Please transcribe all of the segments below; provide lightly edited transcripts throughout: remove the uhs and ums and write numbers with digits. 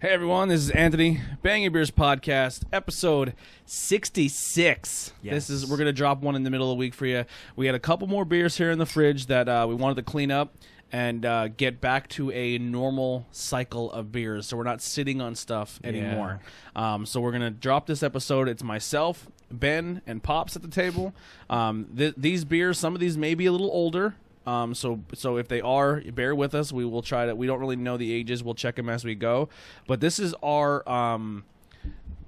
Hey everyone, this is Anthony, Bangin Beers Podcast, episode 66. Yes. We're gonna drop one in the middle of the week for you. We had a couple more beers here in the fridge that we wanted to clean up and get back to a normal cycle of beers, so we're not sitting on stuff anymore. So we're gonna drop this episode. It's myself, Ben, and Pops at the table. These beers, some of these may be a little older. So if they are, bear with us. We will try to. We don't really know the ages. We'll check them as we go. But this is our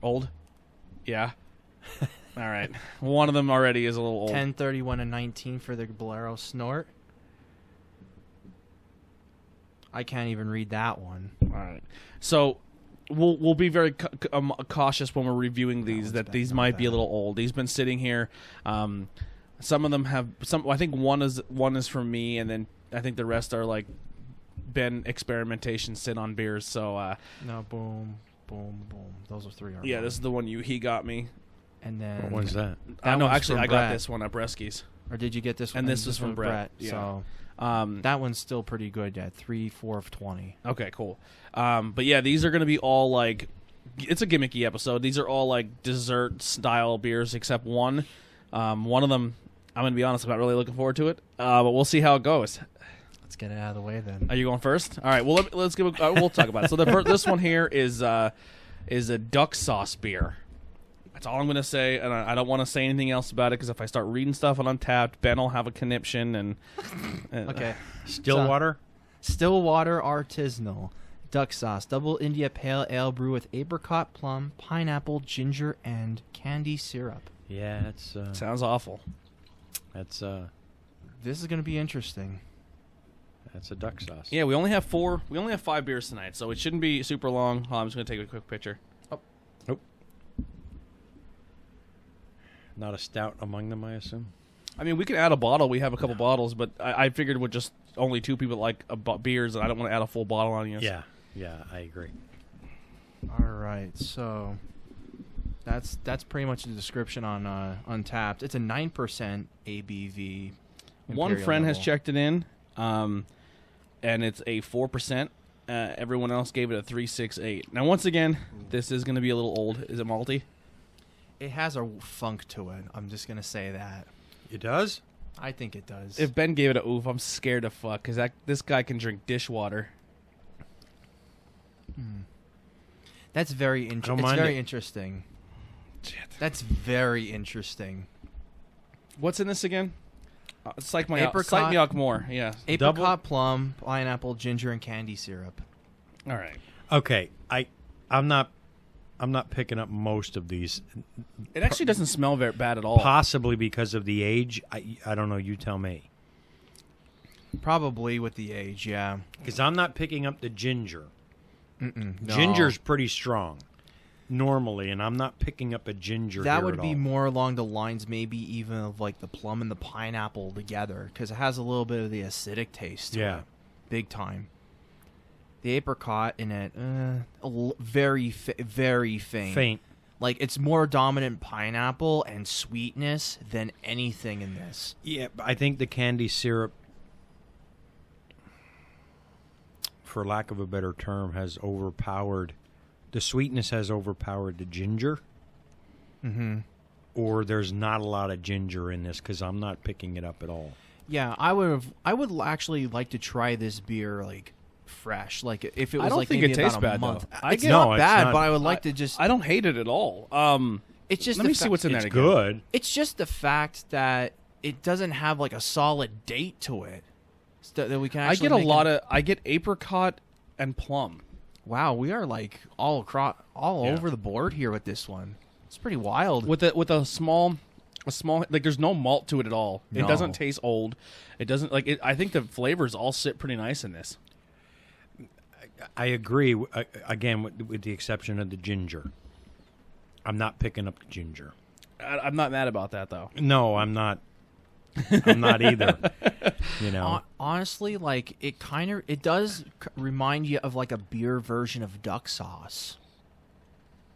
old. Yeah. All right. One of them already is a little old. 10, 31, and 19 for the Bolero Snort. I can't even read that one. All right. So we'll be very cautious when we're reviewing these. That these might be a little old. These been sitting here. Some of them have some. I think one is from me, and then I think the rest are like Ben experimentation sit on beers. So no, boom, boom, boom. Those are three. Yeah, this is the one he got me. And then what one's that? No, actually, I got this one at Bresky's. Or did you get this one? And this was from Brett. Yeah. So that one's still pretty good. Yeah, 3, 4 of 20. Okay, cool. But yeah, these are going to be all like. It's a gimmicky episode. These are all like dessert style beers, except one. One of them. I'm going to be honest, I'm not really looking forward to it, but we'll see how it goes. Let's get it out of the way then. Are you going first? All right, well, let's give we'll talk about it. So this one here is a duck sauce beer. That's all I'm going to say, and I don't want to say anything else about it, because if I start reading stuff on Untapped, Ben will have a conniption. And okay. Stillwater? Stillwater Artisanal Duck Sauce. Double India Pale Ale brew with apricot, plum, pineapple, ginger, and candy syrup. Yeah, that's... sounds awful. That's This is going to be interesting. That's a duck sauce. Yeah, we only have 5 beers tonight, so it shouldn't be super long. I'm just going to take a quick picture. Oh. Nope. Not a stout among them, I assume? I mean, we can add a bottle. We have a couple bottles, but I figured with just only 2 people like beers, and I don't want to add a full bottle on you. Yeah, I agree. All right, so... That's pretty much the description on Untapped. It's a 9% ABV. One friend has checked it in, and it's a 4%. Everyone else gave it a 3.68. Now, once again, this is going to be a little old. Is it malty? It has a funk to it. I'm just going to say that. It does? I think it does. If Ben gave it a oof, I'm scared to fuck, because this guy can drink dishwater. That's very interesting. It's very interesting. Shit. That's very interesting. What's in this again? Psych me Apricot, out more. Yeah. Apricot, plum, pineapple, ginger, and candy syrup. All right. Okay, I'm not picking up most of these. It actually doesn't smell very bad at all. Possibly because of the age. I don't know. You tell me. Probably with the age, yeah. Because I'm not picking up the ginger. No. Ginger's pretty strong normally, and I'm not picking up a ginger that here would at be all. more along the lines maybe even of like the plum and the pineapple together, because it has a little bit of the acidic taste to it. Big time. The apricot in it, very faint. Like, it's more dominant pineapple and sweetness than anything in this. Yeah, but I think the candy syrup, for lack of a better term, has overpowered. The sweetness has overpowered the ginger. Mm-hmm. Or there's not a lot of ginger in this, because I'm not picking it up at all. Yeah, I would actually like to try this beer like fresh. Like if it was don't like think maybe it tastes about a bad, month. though. It's No, not it's bad, not. but I would like to just. I don't hate it at all. It's just let me see what's in there It's again. good. It's just the fact that it doesn't have like a solid date to it. That we can. Actually I get apricot and plum. Wow, we are like all over the board here with this one. It's pretty wild. With a small like there's no malt to it at all. No. It doesn't taste old. It doesn't like it. I think the flavors all sit pretty nice in this. I agree, again, with the exception of the ginger. I'm not picking up the ginger. I'm not mad about that though. No, I'm not. I'm not either. You know, honestly, like it does remind you of like a beer version of duck sauce.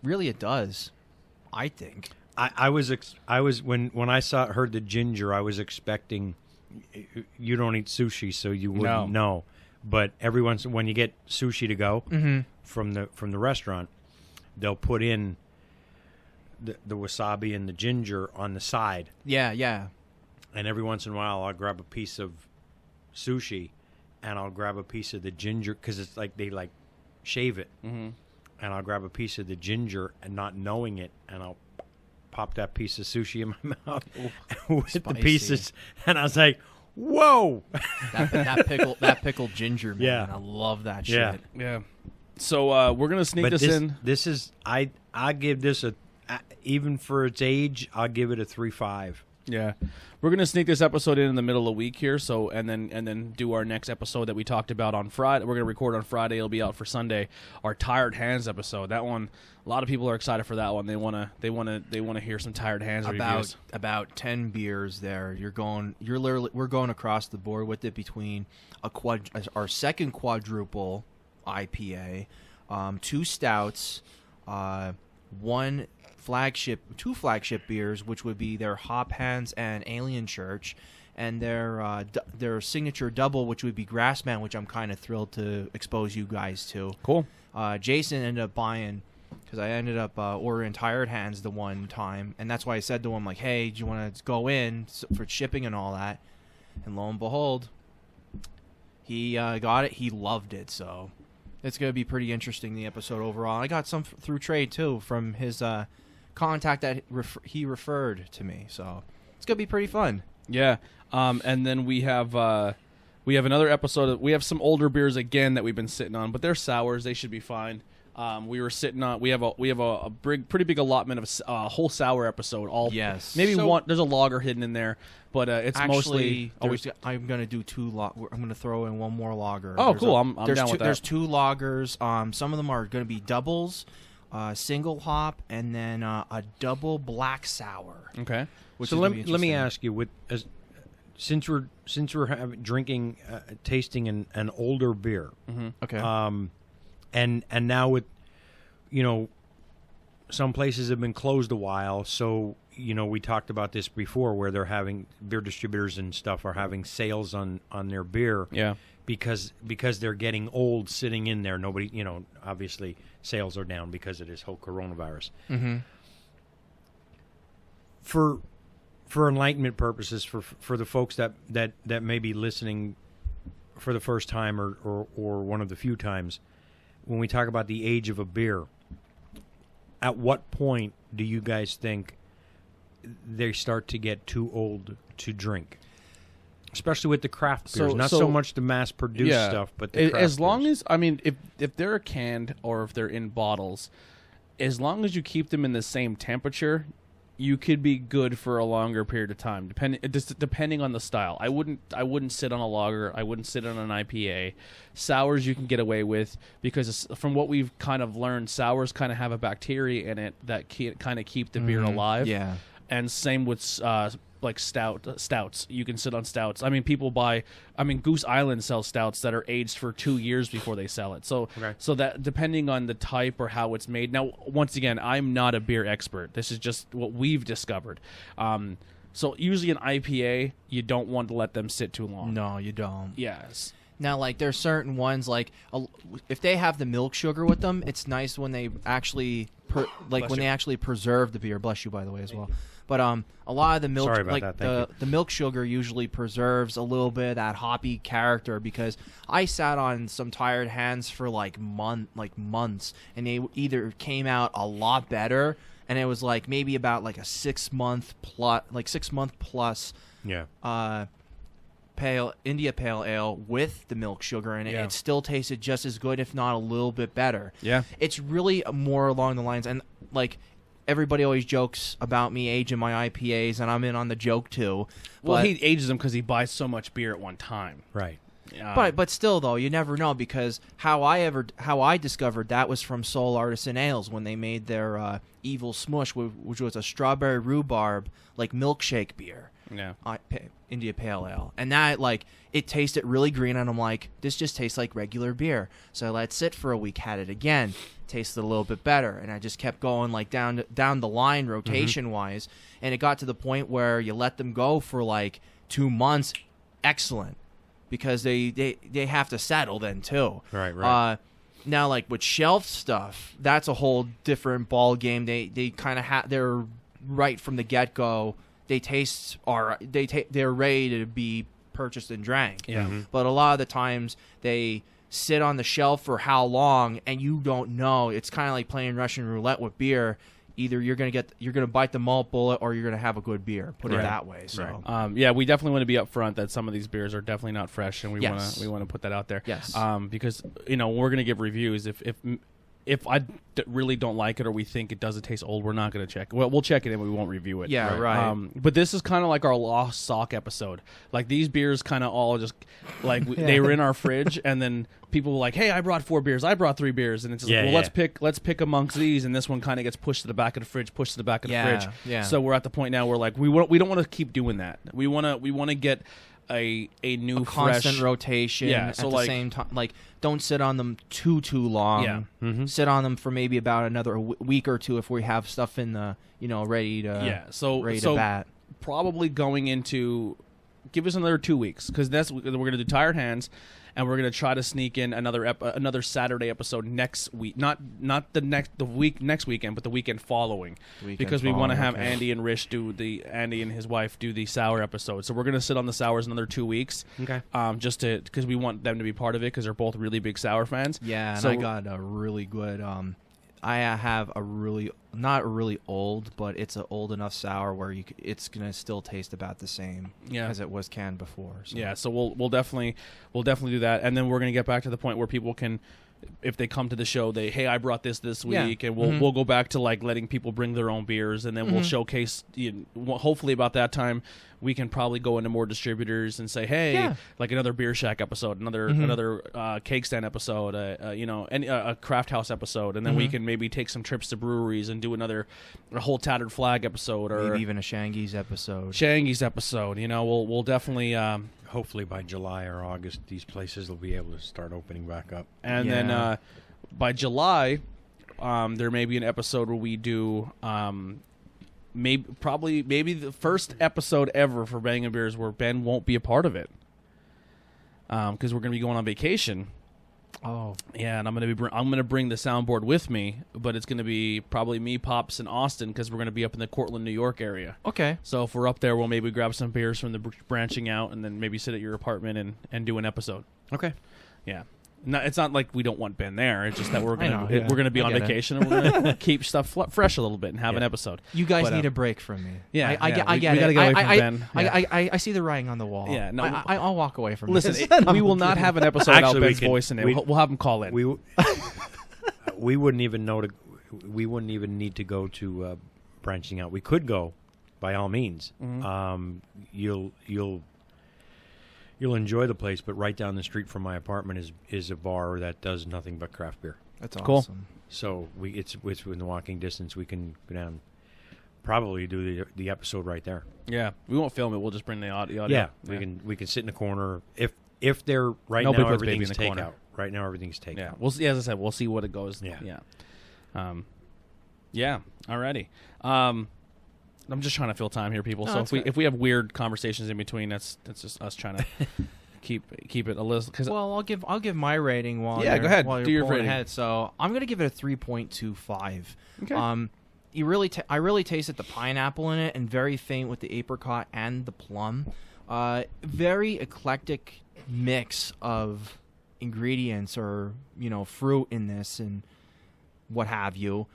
Really, it does. I think. I was when I heard the ginger, I was expecting. You don't eat sushi, so you wouldn't know. But every once when you get sushi to go from the restaurant, they'll put in the wasabi and the ginger on the side. Yeah, yeah. And every once in a while, I'll grab a piece of sushi, and I'll grab a piece of the ginger because it's like they like shave it, and I'll grab a piece of the ginger and not knowing it, and I'll pop that piece of sushi in my mouth with the pieces, and I was like, "Whoa!" that pickled ginger, man. Yeah. I love that shit. Yeah. Yeah. So we're gonna sneak this in. This is I give this even for its age, I'll give it a 3.5. Yeah, we're gonna sneak this episode in the middle of the week here. So and then do our next episode that we talked about on Friday. We're gonna record on Friday. It'll be out for Sunday. Our Tired Hands episode. That one, a lot of people are excited for that one. They wanna hear some Tired Hands reviews. About 10 beers there. We're going across the board with it between our second quadruple IPA, 2 stouts, two flagship beers, which would be their Hop Hands and Alien Church, and their signature double, which would be Grassman, which I'm kind of thrilled to expose you guys to. Cool. Jason ended up buying, because I ended up ordering Tired Hands the one time, and that's why I said to him, like, hey, do you want to go in for shipping and all that? And lo and behold, he got it. He loved it, so it's going to be pretty interesting, the episode overall. I got some through trade, too, from his contact that he referred to me, so it's going to be pretty fun. Yeah. And then we have another episode. We have some older beers again that we've been sitting on, but they're sours. They should be fine. We were sitting on. We have a pretty big allotment of a whole sour episode. Maybe one. There's a lager hidden in there, but it's actually, mostly. I'm gonna do 2. I'm gonna throw in one more lager. Oh, cool! I'm down with that. There's 2 lagers. Some of them are gonna be doubles, single hop, and then a double black sour. Okay. So let me ask you, since we're drinking, tasting an older beer. Mm-hmm. Okay. And now with, some places have been closed a while, so, we talked about this before where they're having beer distributors and stuff are having sales on their beer. Yeah. Because they're getting old sitting in there. Nobody, obviously sales are down because of this whole coronavirus. Mm-hmm. For enlightenment purposes, for the folks that may be listening for the first time or one of the few times, when we talk about the age of a beer, at what point do you guys think they start to get too old to drink? Especially with the craft beers, not so much the mass-produced stuff, but the craft as long beers. as if they're canned or if they're in bottles, as long as you keep them in the same temperature, you could be good for a longer period of time, depending on the style. I wouldn't sit on a lager. I wouldn't sit on an IPA. Sours you can get away with because from what we've kind of learned, sours kind of have a bacteria in it that kind of keep the beer alive. Yeah. And same with like stouts. You can sit on stouts. Goose Island sells stouts that are aged for 2 years before they sell it. So that depending on the type or how it's made. Now, once again, I'm not a beer expert. This is just what we've discovered. So usually an IPA, you don't want to let them sit too long. No, you don't. Yes. Now, like, there's certain ones, like, if they have the milk sugar with them, it's nice when they actually, preserve the beer. Bless you, by the way, as well. But a lot of the milk, the milk sugar usually preserves a little bit of that hoppy character because I sat on some Tired Hands for months, and they either came out a lot better, and it was like maybe about like a 6 month plus, India Pale Ale with the milk sugar in it. It still tasted just as good, if not a little bit better. Yeah, it's really more along the lines, and like. Everybody always jokes about me aging my IPAs, and I'm in on the joke too. Well, he ages them because he buys so much beer at one time. Right. But still, though, you never know because how I discovered that was from Soul Artisan Ales when they made their Evil Smush, which was a strawberry rhubarb milkshake beer. Yeah. India Pale Ale, and that it tasted really green, and I'm like, this just tastes like regular beer. So I let it sit for a week, had it again, tasted a little bit better, and I just kept going down the line rotation wise, and it got to the point where you let them go for 2 months, excellent. because they have to settle then too. Right. Now, like with shelf stuff, that's a whole different ball game. They kind of they're right from the get go. They're ready to be purchased and drank. Yeah. But a lot of the times they sit on the shelf for how long, and you don't know. It's kind of like playing Russian roulette with beer. Either you're gonna bite the malt bullet, or you're gonna have a good beer. Put it that way. So yeah, we definitely want to be upfront that some of these beers are definitely not fresh, and we want to put that out there. Yes. Because we're gonna give reviews if I really don't like it or we think it doesn't taste old, we're not going to check. Well, we'll check it and we won't review it. Yeah, right. But this is kind of like our lost sock episode. Like these beers kind of all just like they were in our fridge, and then people were like, "Hey, I brought 4 beers. I brought 3 beers," and it's like, well, let's pick amongst these, and this one kind of gets pushed to the back of the fridge, pushed to the back of the fridge. Yeah. So we're at the point now where like we don't want to keep doing that. We want to get a new constant fresh rotation. Yeah, so at the same time, like don't sit on them too long. Yeah. Mm-hmm. Sit on them for maybe about another week or two if we have stuff in the ready to to bat. Probably going into give us another 2 weeks, because we're going to do Tired Hands, and we're going to try to sneak in another Saturday episode next week. Not the week next weekend, but the weekend following, because we want to have Andy and his wife do the sour episode. So we're going to sit on the sours another 2 weeks. Okay. Just because we want them to be part of it, because they're both really big sour fans. Yeah, and so I got a really good. I have a really not really old, but it's an old enough sour where it's gonna still taste about the same as it was canned before. So. Yeah, so we'll definitely do that, and then we're gonna get back to the point where people can, if they come to the show, hey, I brought this week, and we'll go back to like letting people bring their own beers, and then we'll showcase. Hopefully, about that time, we can probably go into more distributors and say, hey, like another Beer Shack episode, another Cake Stand episode, a Craft House episode, and then we can maybe take some trips to breweries and do a whole Tattered Flag episode, or maybe even a Shangy's episode. We'll definitely. Hopefully by July or August, these places will be able to start opening back up. And then by July, there may be an episode where we do maybe the first episode ever for Bangin' Beers where Ben won't be a part of it, because we're going to be going on vacation. Oh, yeah, and I'm going to bring the soundboard with me, but it's going to be probably me, Pops, and Austin, because we're going to be up in the Cortland, New York area. Okay. So if we're up there, we'll maybe grab some beers from the branching out, and then maybe sit at your apartment and do an episode. Okay. Yeah. No, it's not like we don't want Ben there. It's just that we're gonna be on vacation, and we're gonna keep stuff fresh a little bit and have an episode. You guys need a break from me. Yeah, I get it. We gotta get away from Ben. I see the writing on the wall. Yeah, no, I'll walk away from listen, this. we will not have an episode without Ben's voice in it. We'll have him call in. We wouldn't even know we wouldn't even need to go to branching out. We could go, by all means. Mm-hmm. You'll enjoy the place, but right down the street from my apartment is a bar that does nothing but craft beer. That's cool. Awesome. So it's within walking distance. We can go down, probably do the episode right there. Yeah, we won't film it. We'll just bring the audio. Yeah, we can sit in the corner if they're right now everything's takeout. Right now everything's takeout. Yeah, we'll see. As I said, we'll see what it goes. Yeah. Alrighty. I'm just trying to fill time here, people. No, so if we have weird conversations in between, that's just us trying to keep it a list. Well, I'll give my rating while go ahead. While do you're your rating. Ahead. So I'm gonna give it a 3.25. Okay. I really tasted the pineapple in it, and very faint with the apricot and the plum. Very eclectic mix of ingredients or fruit in this and what have you.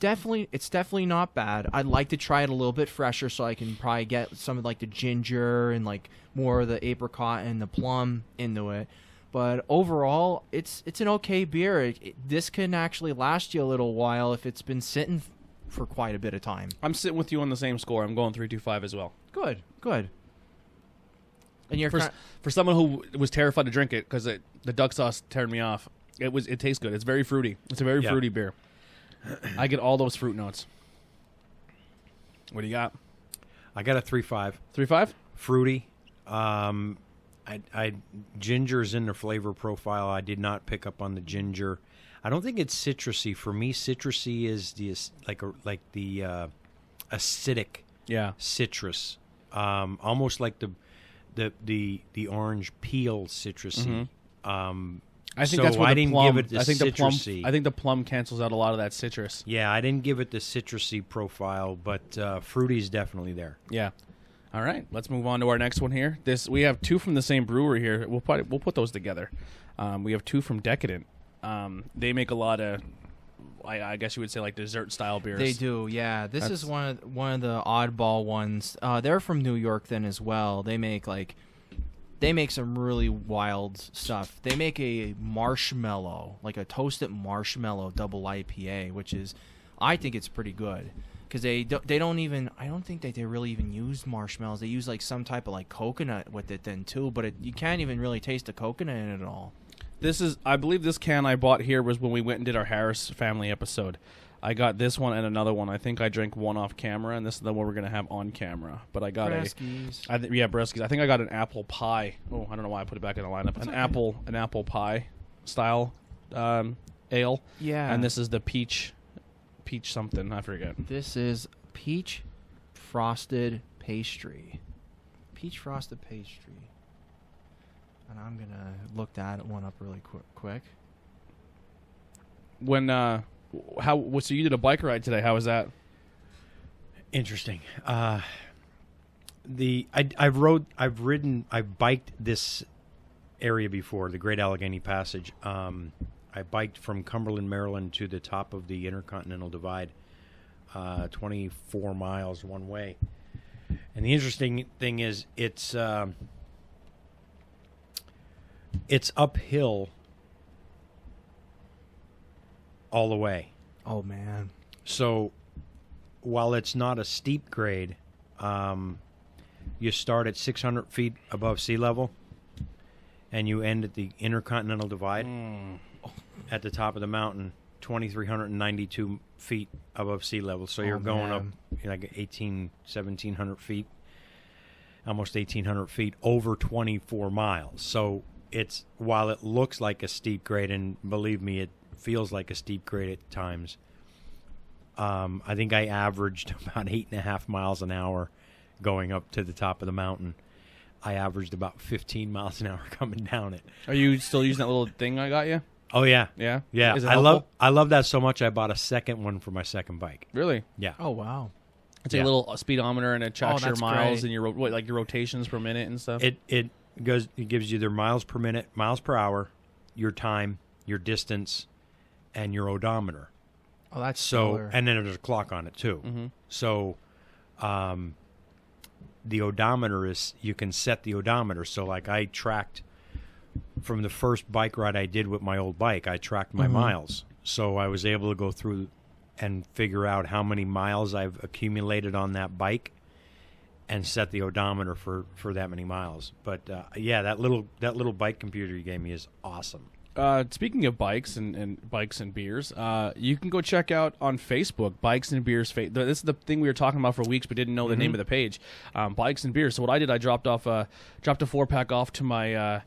It's definitely not bad. I'd like to try it a little bit fresher, so I can probably get some of like the ginger and like more of the apricot and the plum into it. But overall, it's an okay beer. This can actually last you a little while if it's been sitting for quite a bit of time. I'm sitting with you on the same score. I'm going 3.25 as well. Good. And you're for someone who was terrified to drink it because the duck sauce turned me off. It tastes good. It's very fruity. It's a very fruity beer. I get all those fruit notes. What do you got? I got a 3.5. 3.5? Fruity. Ginger's in the flavor profile. I did not pick up on the ginger. I don't think it's citrusy. For me, citrusy is the acidic citrus. Almost like the orange peel citrusy. I think so that's what I the didn't plum. give it the I think citrusy. I think the plum cancels out a lot of that citrus. Yeah, I didn't give it the citrusy profile, but fruity's definitely there. Yeah. All right, let's move on to our next one here. We have two from the same brewery here. We'll put those together. We have two from Decadent. They make a lot of, I guess you would say, like dessert style beers. They do, yeah. This is one of the oddball ones. They're from New York then as well. They make some really wild stuff. They make a marshmallow, like a toasted marshmallow double IPA, which is, I think it's pretty good. Because they don't even, I don't think that they really even use marshmallows. They use like some type of like coconut with it then too, but you can't even really taste the coconut in it at all. I believe this can I bought here was when we went and did our Harris family episode. I got this one and another one. I think I drank one off camera, and this is the one we're going to have on camera. But I got Breskies. Breskies. I think I got an apple pie. Oh, I don't know why I put it back in the lineup. An apple pie style ale. Yeah. And this is the peach something. I forget. This is peach frosted pastry. Peach frosted pastry. And I'm going to look that one up really quick. When so you did a bike ride today. How was that? Interesting. I've biked this area before, the Great Allegheny Passage. I biked from Cumberland, Maryland to the top of the Intercontinental Divide, 24 miles one way. And the interesting thing is it's uphill all the way. Oh, man. So while it's not a steep grade, you start at 600 feet above sea level, and you end at the Intercontinental Divide at the top of the mountain, 2,392 feet above sea level. So you're going up like 1,700 feet, almost 1,800 feet over 24 miles. So while it looks like a steep grade, and believe me, it feels like a steep grade at times, I think I averaged about 8.5 miles an hour going up to the top of the mountain. I averaged about 15 miles an hour coming down it. Are you still using that little thing I got you? Oh yeah, Yeah. yeah. Is it I helpful? love that so much. I bought a second one for my second bike. Really? Yeah. Oh, wow. It's a little speedometer, and it tracks your that's miles great. and your your rotations per minute and stuff. It gives you their miles per minute, miles per hour, your time, your distance, and your odometer. Oh, that's So, stellar. and then there's a clock on it too. Mm-hmm. So, the odometer you can set the odometer. So, like I tracked from the first bike ride I did with my old bike, I tracked my miles. So I was able to go through and figure out how many miles I've accumulated on that bike and set the odometer for that many miles. But yeah, that little bike computer you gave me is awesome. Speaking of bikes and bikes and beers, you can go check out on Facebook Bikes and Beers. This is the thing we were talking about for weeks, but didn't know the name of the page. Bikes and Beers. So what I did, I dropped a 4-pack off to my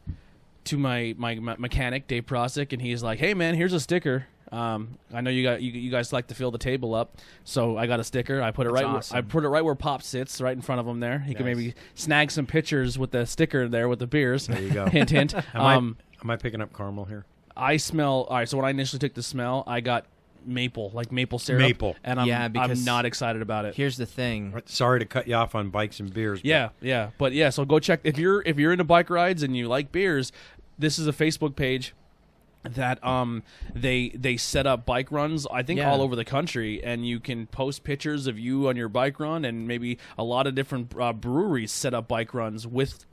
mechanic, Dave Prosick, and he's like, "Hey man, here's a sticker. I know you guys like to fill the table up, so I got a sticker. I put it Awesome. I put it right where Pop sits, right in front of him there. He can maybe snag some pictures with the sticker there with the beers. There you go. Hint, hint. Am I picking up caramel here? I smell. All right, so when I initially took the smell, I got maple syrup. Maple. And Yeah, because I'm not excited about it. Here's the thing. Sorry to cut you off on bikes and beers. Yeah. But yeah, so go check if you're into bike rides and you like beers. This is a Facebook page that they set up bike runs, I think, all over the country, and you can post pictures of you on your bike run, and maybe a lot of different breweries set up bike runs with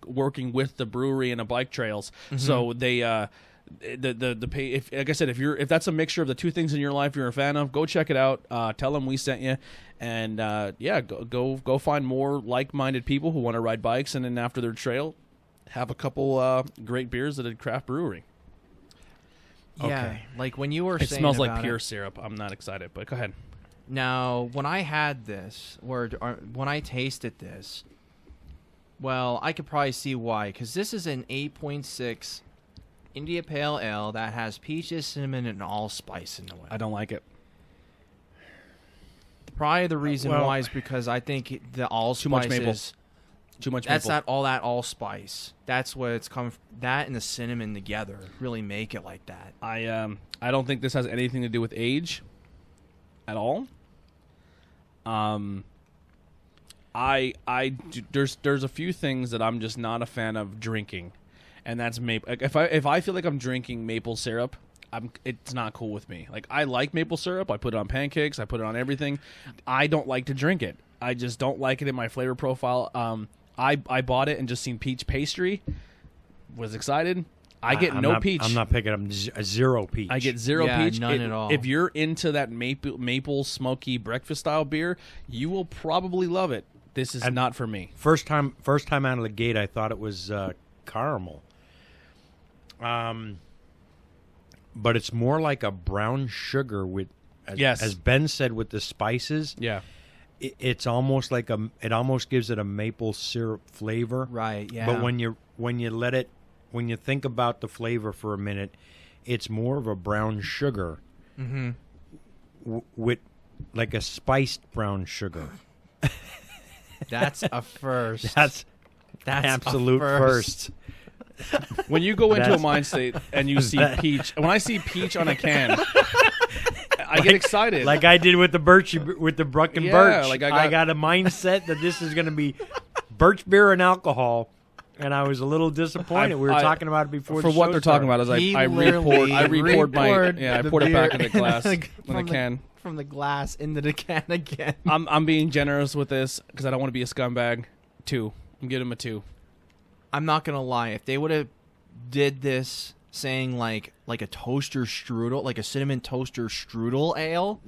working with the brewery and the bike trails. So they the pay, if like I said, if that's a mixture of the two things in your life you're a fan of, go check it out. Tell them we sent you, and go find more like-minded people who want to ride bikes, and then after their trail, have a couple great beers at a craft brewery. Yeah, Okay. like when you were It saying smells like about pure it. syrup. I'm not excited, but go ahead. Now, when I had this, or when I tasted this, well, I could probably see why, because this is an 8.6 India Pale Ale that has peaches, cinnamon, and allspice in it. I don't like it. Probably the reason Well- why is because I think the allspice Too much maple. is Too much That's maple. not all that allspice. That's what it's come. That and the cinnamon together really make it like that. I don't think this has anything to do with age at all. There's a few things that I'm just not a fan of drinking, and that's maple. Like if I feel like I'm drinking maple syrup, it's not cool with me. Like I like maple syrup. I put it on pancakes. I put it on everything. I don't like to drink it. I just don't like it in my flavor profile. I bought it and just seen peach pastry. Was excited. I get no peach. I'm not picking up a zero peach. I get zero peach. None at all. If you're into that maple smoky breakfast style beer, you will probably love it. This is not for me. First time out of the gate, I thought it was caramel. But it's more like a brown sugar with, as Ben said, with the spices. Yeah. It's almost like it almost gives it a maple syrup flavor. Right. Yeah. But when you think about the flavor for a minute, it's more of a brown sugar. Mm-hmm. With like a spiced brown sugar. That's a first. That's absolute first. When you go into a mind state and you see peach, when I see peach on a can, I get excited. Like I did with the birch, with the Brucken Birch. Like I got a mindset that this is going to be birch beer and alcohol, and I was a little disappointed. We were talking about it before. For the what show they're started. talking about is I poured it back in the glass in the can. From the glass into the can again. I'm being generous with this because I don't want to be a scumbag. 2. I'm giving him a 2. I'm not gonna lie. If they would have did this saying like a toaster strudel, like a cinnamon toaster strudel ale,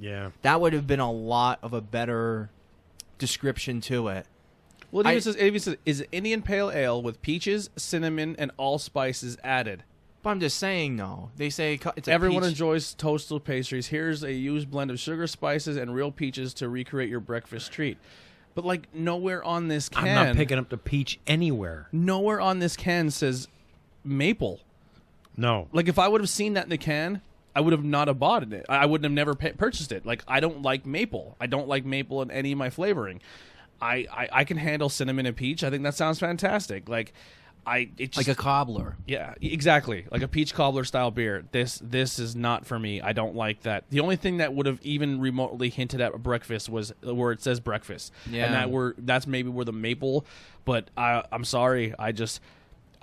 that would have been a lot of a better description to it. Well, it even says is Indian Pale Ale with peaches, cinnamon, and allspices added. But I'm just saying, no. They say it's a Everyone peach. enjoys toastal pastries. Here's a used blend of sugar, spices, and real peaches to recreate your breakfast treat. But like nowhere on this can, I'm not picking up the peach anywhere. Nowhere on this can says maple. No. Like if I would have seen that in the can, I would have not have bought it. I wouldn't have never purchased it. Like I don't like maple. I don't like maple in any of my flavoring. I can handle cinnamon and peach. I think that sounds fantastic. Like it's just, like a cobbler. Yeah, exactly. Like a peach cobbler style beer. This is not for me. I don't like that. The only thing that would have even remotely hinted at breakfast was where it says breakfast. Yeah. And that's maybe where the maple, but I'm sorry.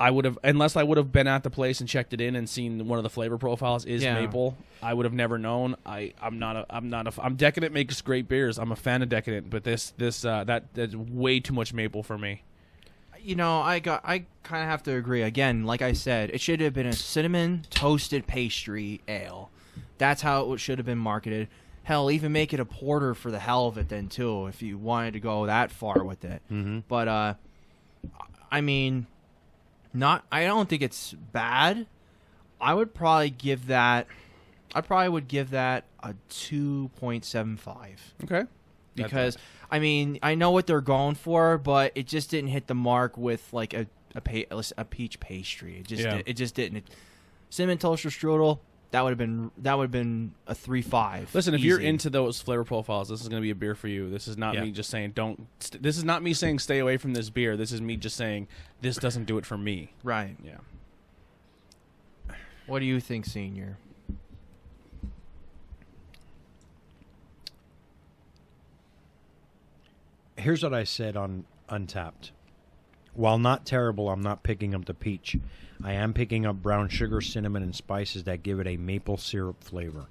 I would have, unless I would have been at the place and checked it in and seen one of the flavor profiles is maple. I would have never known. I'm Decadent makes great beers. I'm a fan of Decadent, but that's way too much maple for me. You know, I kind of have to agree. Again, like I said, it should have been a cinnamon toasted pastry ale. That's how it should have been marketed. Hell, even make it a porter for the hell of it then too, if you wanted to go that far with it. Mm-hmm. But I mean, I don't think it's bad. I would probably give that. I probably would give that a 2.75. Okay. Because I mean, I know what they're going for, but it just didn't hit the mark with like a peach pastry. It just didn't. Cinnamon toaster strudel, that would have been a 3.5. Listen, if easy. you're into those flavor profiles, this is going to be a beer for you. This is not me just saying this is not me saying stay away from this beer. This is me just saying this doesn't do it for me. Right. Yeah. What do you think, Senior? Here's what I said on Untapped. While not terrible, I'm not picking up the peach. I am picking up brown sugar, cinnamon, and spices that give it a maple syrup flavor.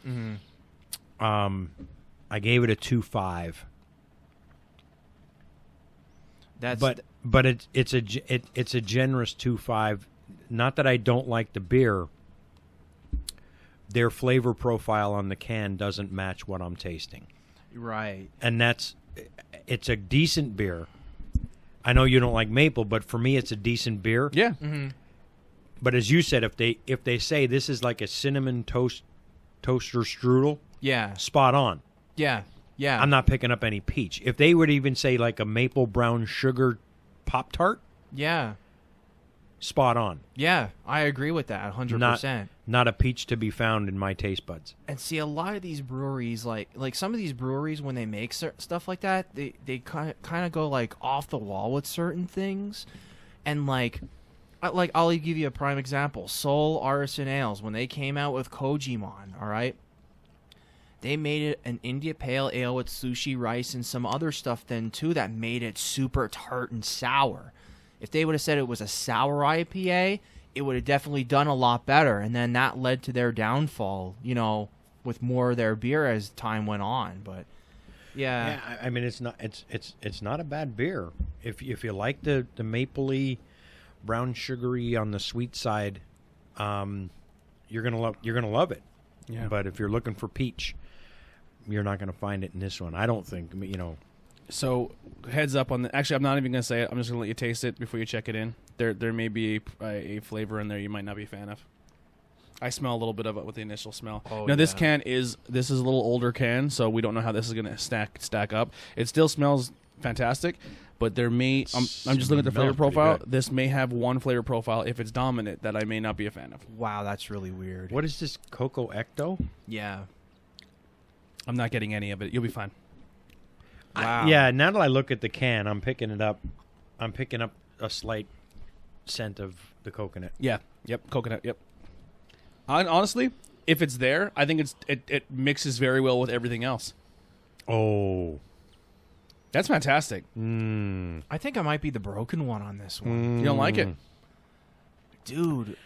Mm-hmm. I gave it a 2.5. But it's a generous 2.5. Not that I don't like the beer. Their flavor profile on the can doesn't match what I'm tasting. Right. And it's a decent beer. I know you don't like maple, but for me, it's a decent beer. Yeah. Mm-hmm. But as you said, if they say this is like a cinnamon toaster strudel, spot on. Yeah. I'm not picking up any peach. If they would even say like a maple brown sugar Pop-Tart, spot on. Yeah, I agree with that 100%. Not a peach to be found in my taste buds. And see, a lot of these breweries, like some of these breweries, when they make stuff like that, they kind of go like off the wall with certain things, and like I'll give you a prime example: Seoul Artisan Ales, when they came out with Kojimon, all right, they made it an India Pale Ale with sushi rice and some other stuff then too that made it super tart and sour. If they would have said it was a sour IPA, it would have definitely done a lot better, and then that led to their downfall, you know, with more of their beer as time went on. But yeah, I mean, it's not a bad beer if you like the mapley, brown sugary on the sweet side. You're gonna love it. Yeah. But if you're looking for peach, you're not gonna find it in this one. I don't think. You know. So heads up on the. Actually, I'm not even gonna say it. I'm just gonna let you taste it before you check it in. There may be a flavor in there you might not be a fan of. I smell a little bit of it with the initial smell. Oh, now this yeah. can is a little older can, so we don't know how this is gonna stack up. It still smells fantastic, but there may. I'm just looking at the flavor Smells pretty profile. good. This may have one flavor profile if it's dominant that I may not be a fan of. wow, that's really weird. What is this Cocoa Ecto? Yeah, I'm not getting any of it. You'll be fine. wow. Yeah. Now that I look at the can, I'm picking it up. I'm picking up a slight scent of the coconut. Yeah. Yep. Coconut. Yep. Honestly, if it's there, I think it mixes very well with everything else. Oh. That's fantastic. I think I might be the broken one on this one, You don't like it? dude.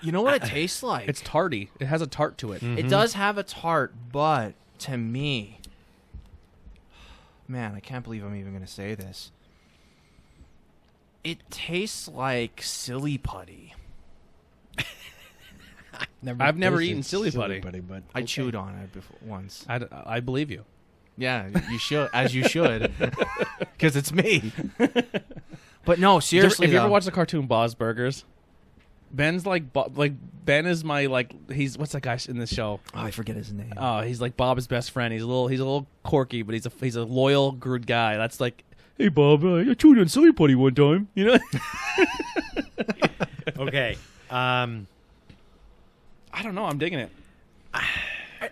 You know what it tastes like? It's tarty. It has a tart to it. It does have a tart, but to me, man, I can't believe I'm even going to say this. It tastes like silly putty. I've never tasted eaten silly putty. but I chewed on it before once. I believe you. Yeah, you should, as you should, because it's me. But no, seriously, Have you ever though. watched the cartoon Bob's Burgers? Ben's like Ben is my he's what's that guy in this show? Oh, I forget his name. Oh, he's like Bob's best friend. He's a little quirky, but he's a loyal, good guy. That's like, hey Bob, I chewed on silly putty one time. You know? Okay. I don't know. I'm digging it.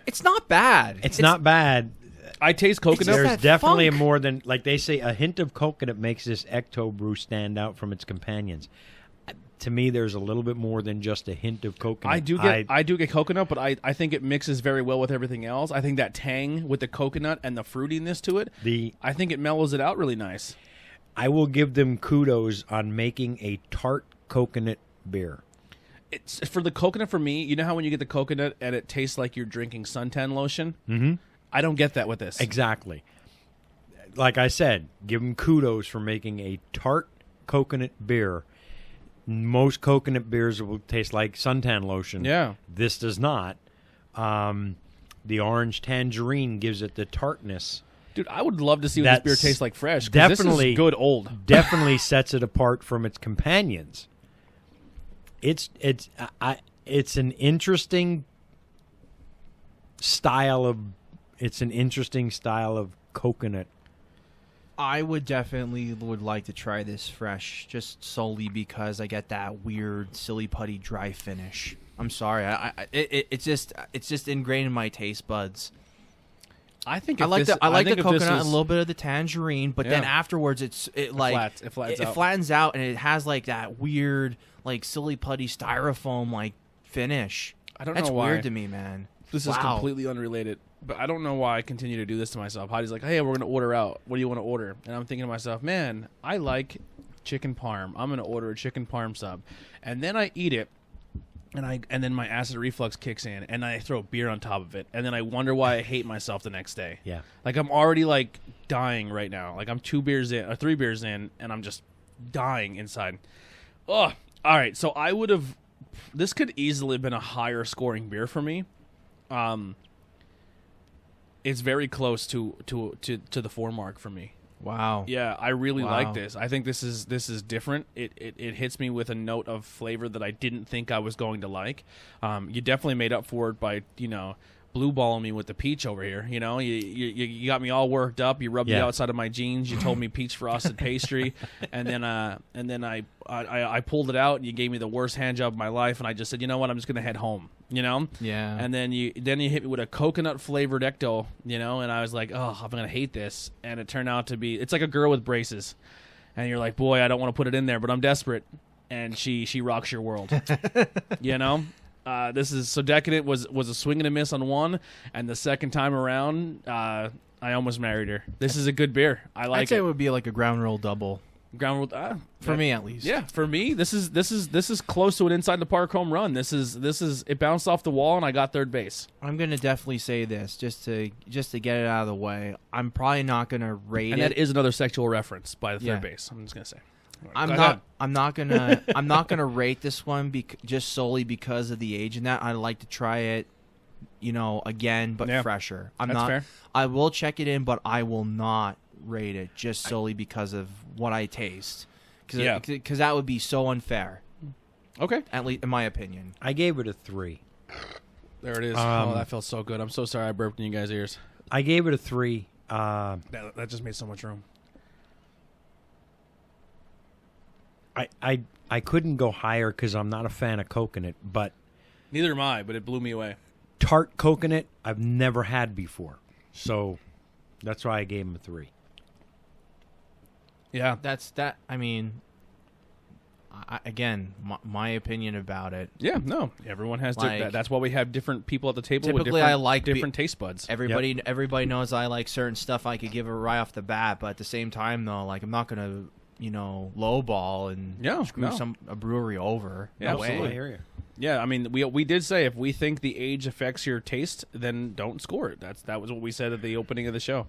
It's not bad. It's not bad. I taste coconut. just There's that definitely funk. more than, like they say, a hint of coconut makes this Ecto brew stand out from its companions. To me, there's a little bit more than just a hint of coconut. I do get coconut, but I think it mixes very well with everything else. I think that tang with the coconut and the fruitiness to it, I think it mellows it out really nice. I will give them kudos on making a tart coconut beer. It's for the coconut for me. You know how when you get the coconut and it tastes like you're drinking suntan lotion? Mm-hmm. I don't get that with this. Exactly. Like I said, give them kudos for making a tart coconut beer. Most coconut beers will taste like suntan lotion. Yeah. This does not. The orange tangerine gives it the tartness. Dude, I would love to see what this beer tastes like fresh. 'Cause Definitely this is good old. Definitely sets it apart from its companions. It's an interesting style of coconut. I would definitely like to try this fresh, just solely because I get that weird silly putty dry finish. I'm sorry, it's just ingrained in my taste buds. I think I like the coconut and a was, little bit of the tangerine, but then Yeah. afterwards it flattens out, and it has like that weird like silly putty styrofoam like finish. I don't That's know why. weird to me, man. This is completely unrelated, but I don't know why I continue to do this to myself. Heidi's like, hey, we're going to order out. What do you want to order? And I'm thinking to myself, man, I like chicken parm. I'm going to order a chicken parm sub. And then I eat it, and then my acid reflux kicks in, and I throw beer on top of it. And then I wonder why I hate myself the next day. Yeah. Like, I'm already, like, dying right now. Like, I'm 3 beers in, and I'm just dying inside. Ugh. All right, so I would have... This could easily have been a higher scoring beer for me. It's very close to the 4 mark for me. Wow. Yeah, I really Wow. like this. I think this is different. It hits me with a note of flavor that I didn't think I was going to like. You definitely made up for it by blue balling me with the peach over here. You know, you got me all worked up. You rubbed the outside of my jeans. You told me peach frosted pastry, and then I pulled it out, and you gave me the worst hand job of my life. And I just said, you know what, I'm just gonna head home. You know, Yeah. And then you hit me with a coconut flavored ecto. You know, and I was like, oh, I'm gonna hate this. And it turned out to be, it's like a girl with braces, and you're like, boy, I don't want to put it in there, but I'm desperate. And she rocks your world. You know. This is so decadent. Was a swing and a miss on one, and the second time around, I almost married her. This is a good beer. I like I'd say it. it would be like a ground roll double Ground for me at least. Yeah, for me, this is close to an inside the park home run. This is it bounced off the wall, and I got third base. I'm gonna definitely say this just to get it out of the way. I'm probably not gonna rate And it. that is another sexual reference by the Yeah. third base. I'm just gonna say. I'm Go not. ahead. I'm not gonna rate this one just solely because of the age and that. I'd like to try it, again, but Yeah. fresher. That's fair. I will check it in, but I will not rate it just solely because of what I taste. Because that would be so unfair, Okay, at least in my opinion. I gave it a 3. there it is. Oh, that felt so good. I'm so sorry I burped in you guys' ears. I gave it a 3. That just made so much room. I couldn't go higher because I'm not a fan of coconut, but Neither am I, but it blew me away. tart coconut I've never had before. So that's why I gave him a 3. Yeah, I mean, again, my opinion about it. yeah. No, everyone has. Like- That's why we have different people at the table. with Typically, different, I like different taste buds. Everybody knows I like certain stuff. I could give it right off the bat, but at the same time, though, like I'm not gonna, lowball and screw a brewery over. Yeah, No way. absolutely. I hear you. Yeah, I mean, we did say if we think the age affects your taste, then don't score it. That was what we said at the opening of the show.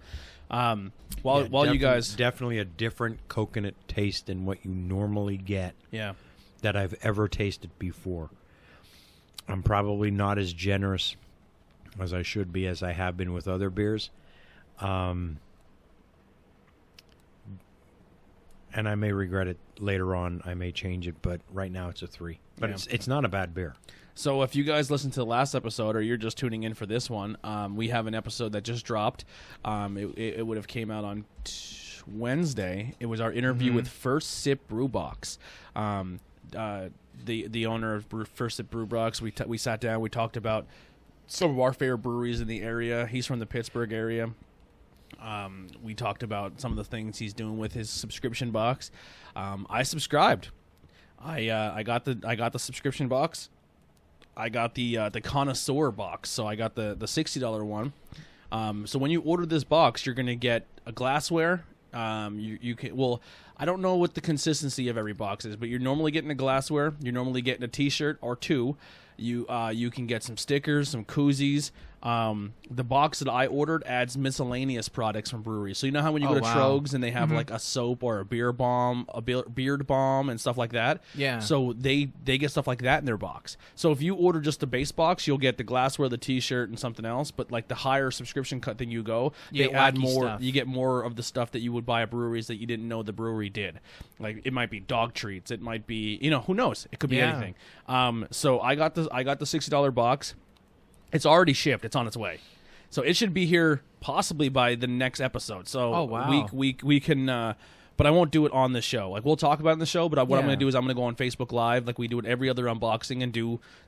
While you guys, definitely a different coconut taste than what you normally get yeah, that I've ever tasted before. I'm probably not as generous as I should be, as I have been with other beers. And I may regret it later on. I may change it, but right now it's a 3. But Yeah. it's not a bad beer. So if you guys listened to the last episode, or you're just tuning in for this one, we have an episode that just dropped. It would have came out on Wednesday. It was our interview with First Sip Brew Box. The owner of First Sip Brew Box. We sat down. We talked about some of our favorite breweries in the area. He's from the Pittsburgh area. We talked about some of the things he's doing with his subscription box. I subscribed. I got the subscription box. I got the connoisseur box, so I got the $60 one. So when you order this box, you're gonna get a glassware. You can, well, I don't know what the consistency of every box is, but you're normally getting a glassware. You're normally getting a T-shirt or 2. You can get some stickers, some koozies. The box that I ordered adds miscellaneous products from breweries. So you know how when you go to Trogs and they have like a soap or a beer balm, beard balm and stuff like that? Yeah. So they get stuff like that in their box. So if you order just the base box, you'll get the glassware, the T-shirt, and something else. But like the higher subscription cut thing you go, You they get add wacky more. stuff. You get more of the stuff that you would buy at breweries that you didn't know the brewery did. Like it might be dog treats. It might be, who knows? It could be anything. So I got the $60 box. It's already shipped. It's on its way. So it should be here possibly by the next episode. So Oh, wow. we can but I won't do it on the show. Like we'll talk about it in the show, but what I'm going to do is I'm going to go on Facebook Live like we do it every other unboxing and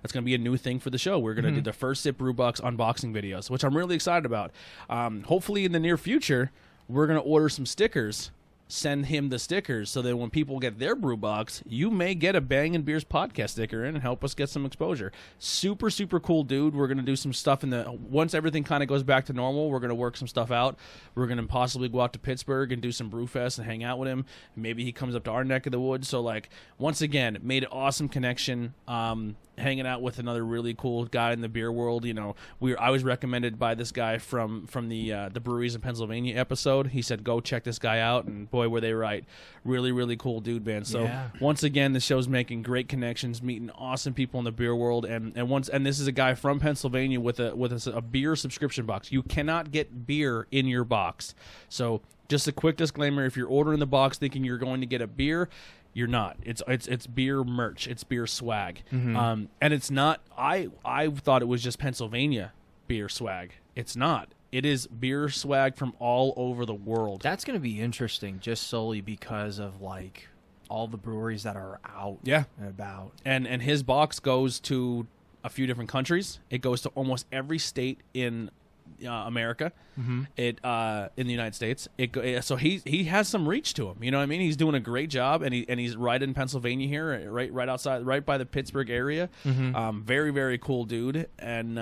that's going to be a new thing for the show. We're going to do the First Sip Brew Box unboxing videos, which I'm really excited about. Hopefully in the near future, we're going to order some stickers. Send him the stickers so that when people get their brew box, you may get a Bangin' Beers podcast sticker in and help us get some exposure. Super, super cool dude. We're going to do some stuff once everything kind of goes back to normal, we're going to work some stuff out. We're going to possibly go out to Pittsburgh and do some brew fest and hang out with him. Maybe he comes up to our neck of the woods. So like, once again, made an awesome connection. Hanging out with another really cool guy in the beer world. I was recommended by this guy from the breweries in Pennsylvania episode. He said, go check this guy out, and boy, were they right. Really, really cool dude, man. So once again, the show's making great connections, meeting awesome people in the beer world, and this is a guy from Pennsylvania with a beer subscription box. You cannot get beer in your box. So just a quick disclaimer: if you're ordering the box thinking you're going to get a beer, you're not. It's beer merch. It's beer swag. And it's not. I thought it was just Pennsylvania beer swag. It's not. It is beer swag from all over the world. That's going to be interesting, just solely because of like all the breweries that are out and about. And his box goes to a few different countries. It goes to almost every state in America. It in the United States. So he has some reach to him. You know what I mean? He's doing a great job, and he's right in Pennsylvania here, right outside, right by the Pittsburgh area. Very, very cool dude. And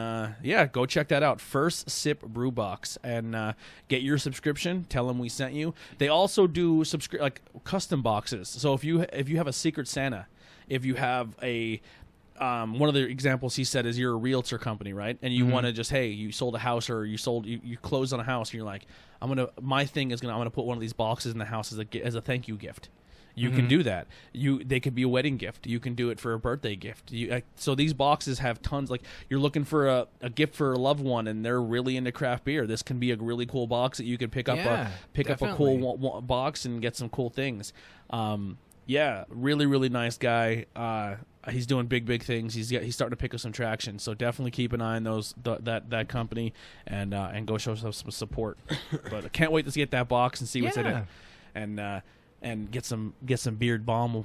go check that out. First Sip Brew Box, and get your subscription. Tell them we sent you. They also do like custom boxes. So if you have a Secret Santa, if you have a one of the examples he said is you're a realtor company, right? And you want to just, hey, you sold a house, or you closed on a house, and you're like, I'm gonna put one of these boxes in the house as a thank you gift. You can do that. They could be a wedding gift. You can do it for a birthday gift. So these boxes have tons. Like, you're looking for a gift for a loved one, and they're really into craft beer. This can be a really cool box that you can pick up a cool box and get some cool things. Really, really nice guy. He's doing big things. He's starting to pick up some traction. So definitely keep an eye on that company and go show some support. But I can't wait to get that box and see what's in it, and get some beard bomb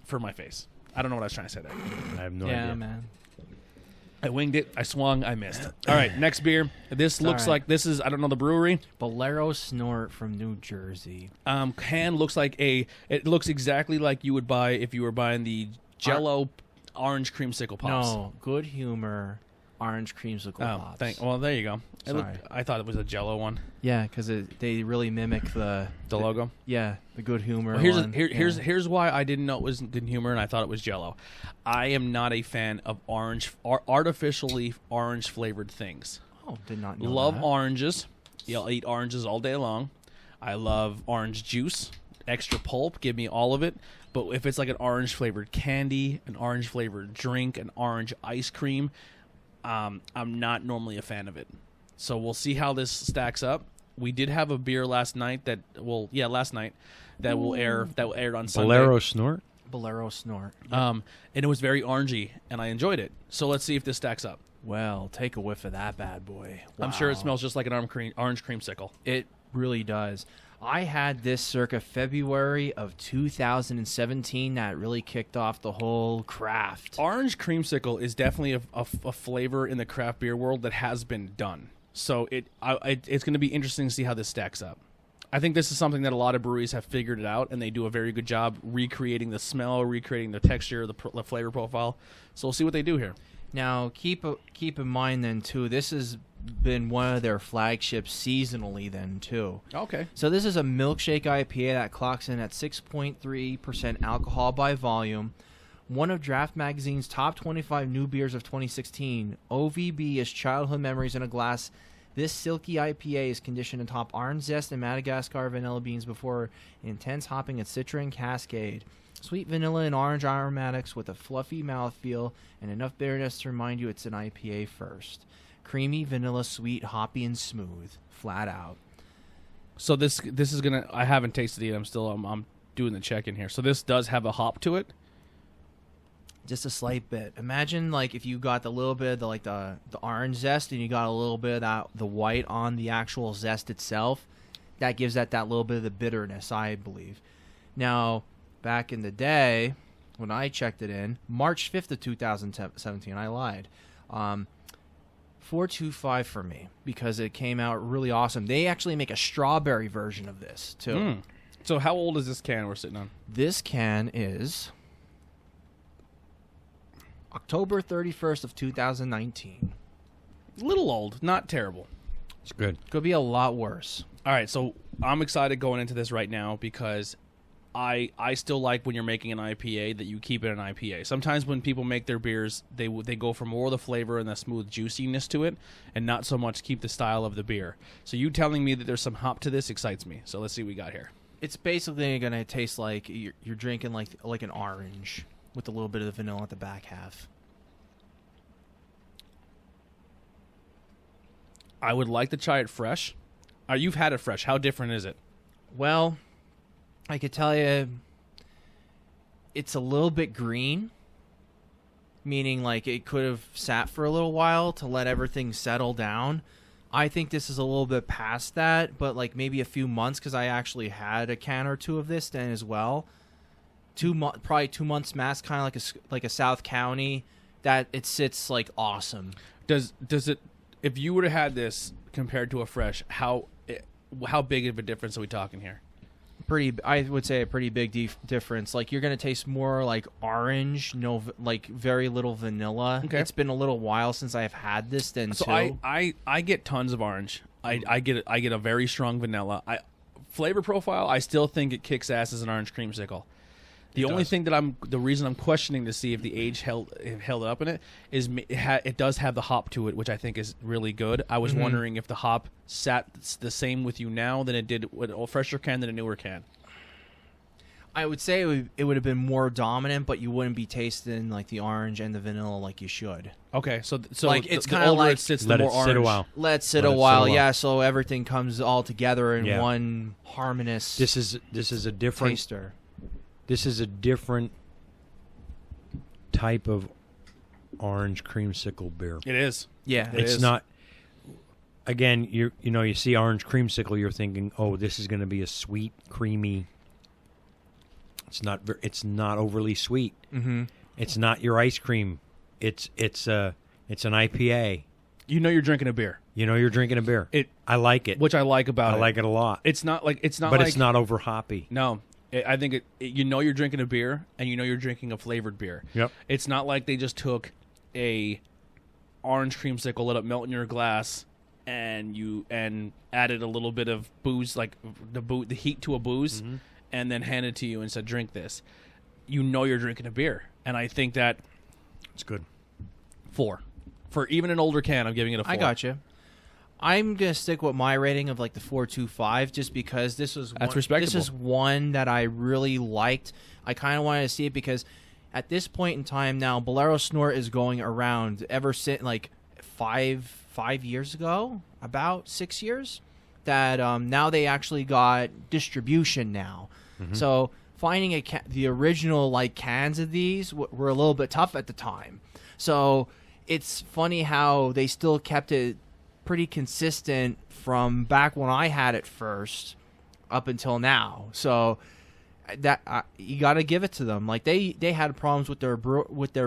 for my face. I don't know what I was trying to say there. I have no idea. Yeah, man. I winged it. I swung. I missed. All right, next beer. This looks like this is, I don't know the brewery. Bolero Snort from New Jersey. Can looks like it looks exactly like you would buy if you were buying the Jello orange creamsicle pops. No, Good Humor orange creamsicle pops. Well, there you go. Sorry. I thought it was a Jello one. Yeah, because they really mimic the logo. The Good Humor. Well, here's why I didn't know it was Good Humor and I thought it was Jello. I am not a fan of artificially orange flavored things. Oh, did not know Love that. Oranges. Yeah, I'll eat oranges all day long. I love orange juice, extra pulp. Give me all of it. But if it's like an orange flavored candy, an orange flavored drink, an orange ice cream, I'm not normally a fan of it. So we'll see how this stacks up. We did have a beer last night that will aired on Sunday. Bolero Snort? Bolero Snort. And it was very orangey, and I enjoyed it. So let's see if this stacks up. Well, take a whiff of that bad boy. Wow. I'm sure it smells just like an orange creamsicle. It really does. I had this circa February of 2017 that really kicked off the whole craft. Orange creamsicle is definitely a flavor in the craft beer world that has been done. So it's going to be interesting to see how this stacks up. I think this is something that a lot of breweries have figured it out, and they do a very good job recreating the smell, recreating the texture, the flavor profile. So we'll see what they do here. Now, keep in mind then too, this has been one of their flagships seasonally then too. Okay. So this is a milkshake IPA that clocks in at 6.3% alcohol by volume. One of Draft Magazine's top 25 new beers of 2016. OVB is childhood memories in a glass. This silky IPA is conditioned atop orange zest and Madagascar vanilla beans before intense hopping at Citron Cascade. Sweet vanilla and orange aromatics with a fluffy mouthfeel and enough bitterness to remind you it's an IPA first. Creamy, vanilla, sweet, hoppy, and smooth. Flat out. So this is gonna. I haven't tasted it. I'm doing the check in here. So this does have a hop to it. Just a slight bit. Imagine like if you got the little bit of the orange zest and you got a little bit of the white on the actual zest itself. That gives that little bit of the bitterness, I believe. Now, back in the day, when I checked it in, March 5th of 2017, I lied. 4.25 for me because it came out really awesome. They actually make a strawberry version of this too. So how old is this can we're sitting on? This can is October 31st of 2019. A little old, not terrible. It's good. Could be a lot worse. All right, so I'm excited going into this right now because I still like when you're making an IPA that you keep it an IPA. Sometimes when people make their beers, they go for more of the flavor and the smooth juiciness to it and not so much keep the style of the beer. So you telling me that there's some hop to this excites me. So let's see what we got here. It's basically going to taste like you're drinking like an orange with a little bit of the vanilla at the back half. I would like to try it fresh. You've had it fresh. How different is it? Well, I could tell you it's a little bit green. meaning like it could have sat for a little while to let everything settle down. I think this is a little bit past that, but like maybe a few months, because I actually had a can or two of this then as well. Probably 2 months max, kind of like a South County, that it sits like awesome. Does it? If you would have had this compared to a fresh, how big of a difference are we talking here? I would say a pretty big difference. Like you're gonna taste more like orange, like very little vanilla. Okay. It's been a little while since I've had this. Then so too. I get tons of orange. I get a very strong vanilla. Flavor profile, I still think it kicks ass as an orange creamsicle. The only thing the reason I'm questioning to see if the age held up in it is it does have the hop to it, which I think is really good. I was wondering if the hop sat the same with you now than it did with a fresher can than a newer can. I would say it would have been more dominant, but you wouldn't be tasting like the orange and the vanilla like you should. Okay, so like it's kind of like it sits, the more sit orange. a while. Let it sit a while, yeah. So everything comes all together in Yeah. one harmonious. This is a different taster. This is a different type of orange creamsicle beer. It is. Yeah, It It's is. not. Again, you see orange creamsicle, you're thinking, oh, this is going to be a sweet, creamy. It's not. It's not overly sweet. Mm-hmm. It's not your ice cream. It's an IPA. You know you're drinking a beer. You know you're drinking a beer. I I like it. which I like about it. I like it a lot. It's not like but it's not over hoppy. No. I think you know you're drinking a beer, and you know you're drinking a flavored beer. Yep. It's not like they just took a orange creamsicle, let it melt in your glass, and added a little bit of booze, like the heat to a booze, and then handed it to you and said, "Drink this." You know you're drinking a beer, and I think that It's good. 4 for even an older can. I'm giving it a 4. I got you. I'm gonna stick with my rating of like the 4.25, just because this was respectable. This is one that I really liked. I kind of wanted to see it because at this point in time now, Bolero Snort is going around ever since like five years ago, about 6 years. That now they actually got distribution now. So finding the original like cans of these were a little bit tough at the time. So it's funny how they still kept it pretty consistent from back when I had it first up until now. So that you got to give it to them. Like they had problems with their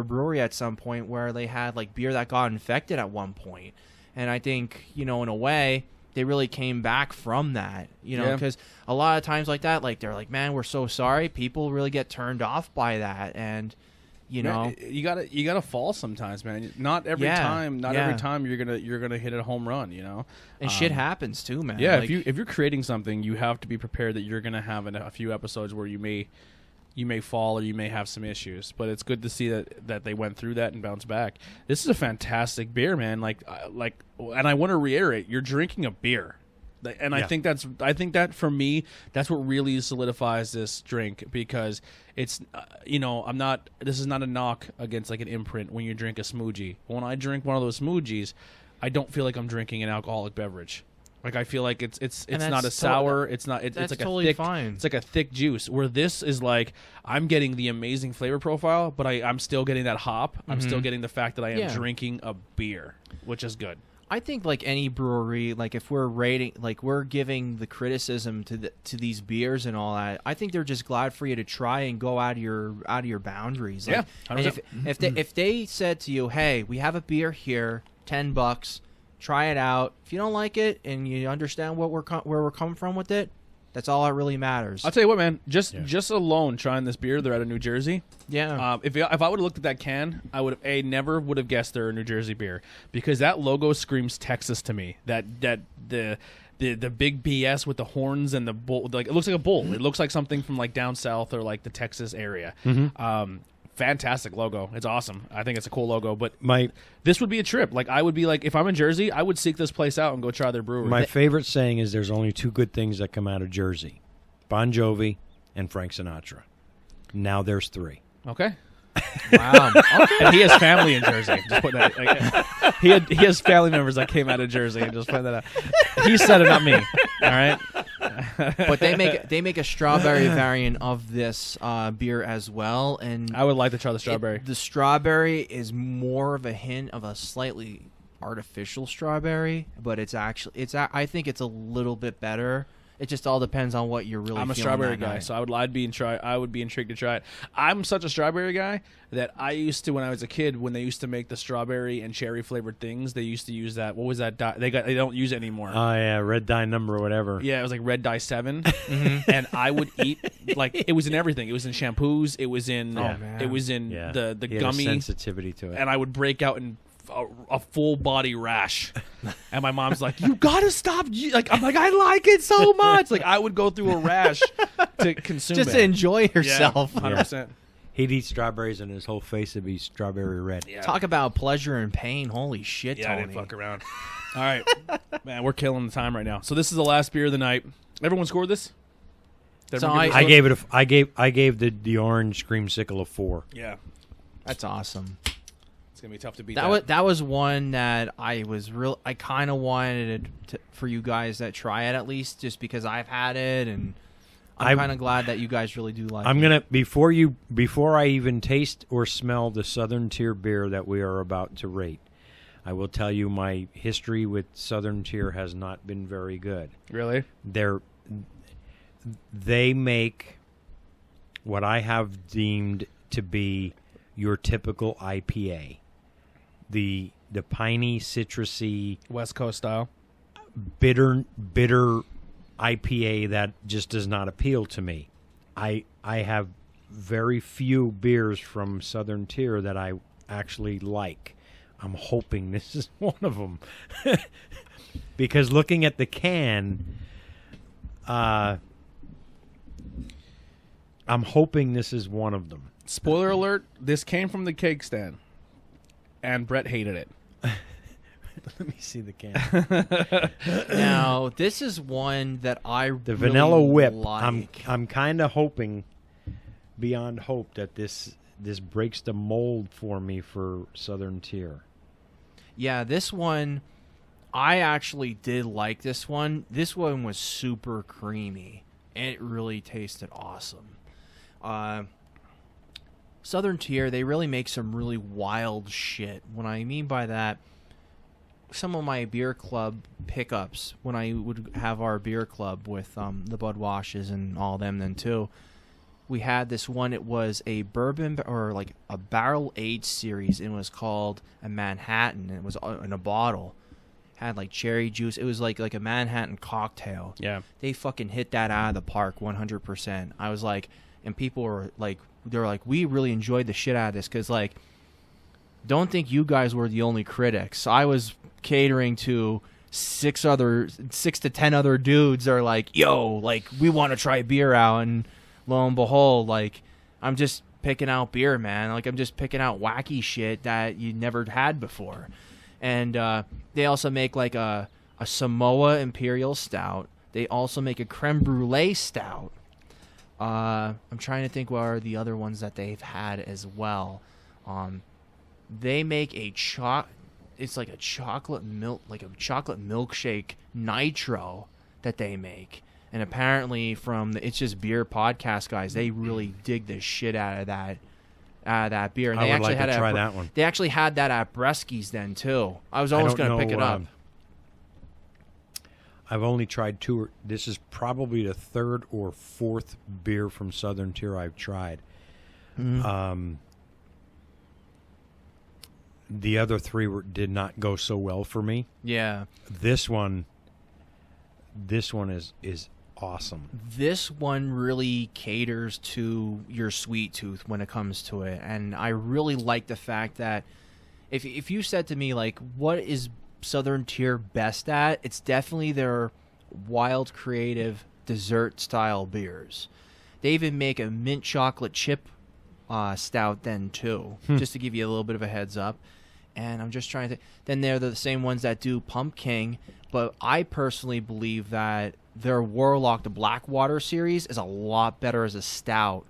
brewery at some point where they had like beer that got infected at one point. And I think, in a way they really came back from that, because a lot of times like that, like they're like, man, we're so sorry. People really get turned off by that. And you gotta fall sometimes, man. Not every time. Every time you're gonna hit a home run. And shit happens too, man. Yeah, like, if you're creating something, you have to be prepared that you're gonna have a few episodes where you may fall or you may have some issues. But it's good to see that they went through that and bounced back. This is a fantastic beer, man. And I want to reiterate, you're drinking a beer. And I think that for me, that's what really solidifies this drink, because it's this is not a knock against like an imprint when you drink a smoothie. When I drink one of those smoothies, I don't feel like I'm drinking an alcoholic beverage. Like I feel like it's not a sour. It's like totally a thick. fine. It's like a thick juice. Where this is like I'm getting the amazing flavor profile, but I'm still getting that hop. I'm still getting the fact that I am drinking a beer, which is good. I think like any brewery, like if we're rating, like we're giving the criticism to these beers and all that, I think they're just glad for you to try and go out of your boundaries. Like, yeah. And if they said to you, hey, we have a beer here, $10, try it out. If you don't like it and you understand where we're coming from with it, that's all that really matters. I'll tell you what, man. Just alone trying this beer, they're out of New Jersey. Yeah. If I would have looked at that can, I would have never would have guessed they're a New Jersey beer, because that logo screams Texas to me. That the big BS with the horns and the bull, like it looks like a bull. It looks like something from like down south or like the Texas area. Fantastic logo. It's awesome. I think it's a cool logo. But this would be a trip. Like I would be like, if I'm in Jersey, I would seek this place out and go try their brewery. My favorite saying is there's only 2 good things that come out of Jersey: Bon Jovi and Frank Sinatra. Now there's 3. Okay. Wow. And he has family in Jersey. Just put that. Like, he has family members that came out of Jersey, and just put that out. He said it, not me. All right. But they make a strawberry variant of this beer as well, and I would like to try the strawberry. The strawberry is more of a hint of a slightly artificial strawberry, but I think it's a little bit better. It just all depends on what you're really. I'm a strawberry guy, so I would be intrigued to try it. I'm such a strawberry guy that I used to, when I was a kid, when they used to make the strawberry and cherry flavored things, they used to use that. What was that? They don't use it anymore. Oh yeah, red dye number or whatever. Yeah, it was like red dye 7, and I would eat like it was in everything. It was in shampoos. It was in the He had gummy a sensitivity to it. and I would break out in a full body rash, and my mom's like, "You gotta stop!" I'm like, "I like it so much." Like I would go through a rash to consume just it. to enjoy yourself. 100%. He'd eat strawberries and his whole face would be strawberry red. Yeah. Talk about pleasure and pain. Holy shit, Yeah, Tony. I didn't fuck around. All right, man, we're killing the time right now. So this is the last beer of the night. Everyone scored this. So I gave it I gave the orange creamsicle a 4. Yeah, That's awesome. it's gonna be tough to beat that. That was one that I kind of wanted for you guys that try it at least, just because I've had it, and I'm kind of glad that you guys really do like it. I'm gonna before I even taste or smell the Southern Tier beer that we are about to rate, I will tell you my history with Southern Tier has not been very good. Really? They make what I have deemed to be your typical IPA. The piney, citrusy, West Coast style. bitter IPA that just does not appeal to me. I have very few beers from Southern Tier that I actually like. I'm hoping this is one of them. Because looking at the can, I'm hoping this is one of them. Spoiler alert, this came from the cake stand, and Brett hated it. Let me see the can. Now, this is one that The Vanilla Whip. like. I'm kind of hoping, beyond hope, that this breaks the mold for me for Southern Tier. Yeah, this one, I actually did like this one. This one was super creamy, and it really tasted awesome. Southern Tier, they really make some really wild shit. What I mean by that, some of my beer club pickups, when I would have our beer club with the Budwashers and all them then too, we had this one. It was a bourbon or like a barrel aged series. It was called a Manhattan. And it was in a bottle. Had like cherry juice. It was like a Manhattan cocktail. Yeah. They fucking hit that out of the park 100%. I was like, and people were like, they're like, we really enjoyed the shit out of this, because like, don't think you guys were the only critics. I was catering to 6 to 10 other dudes that are like, yo, like we want to try beer out, and lo and behold, like I'm just picking out beer, man. Like I'm just picking out wacky shit that you never had before. And they also make like a Samoa Imperial Stout. They also make a creme brulee stout. I'm trying to think what are the other ones that they've had as well. They make it's like a chocolate milkshake nitro that they make. And apparently from the It's Just Beer podcast guys, they really dig the shit out of that beer. And I they would actually like to had try that one. They actually had that at Bresky's then too. I was almost going to pick it up. I've only tried 2. This is probably the 3rd or 4th beer from Southern Tier I've tried. Mm-hmm. The other 3 did not go so well for me. Yeah. This one is awesome. This one really caters to your sweet tooth when it comes to it, and I really like the fact that if you said to me like, what is Southern Tier best at, it's definitely their wild creative dessert style beers. They even make a mint chocolate chip stout then too, just to give you a little bit of a heads up. And I'm just trying to then they're the same ones that do Pumpkin, but I personally believe that their Warlock, the Blackwater series, is a lot better as a stout.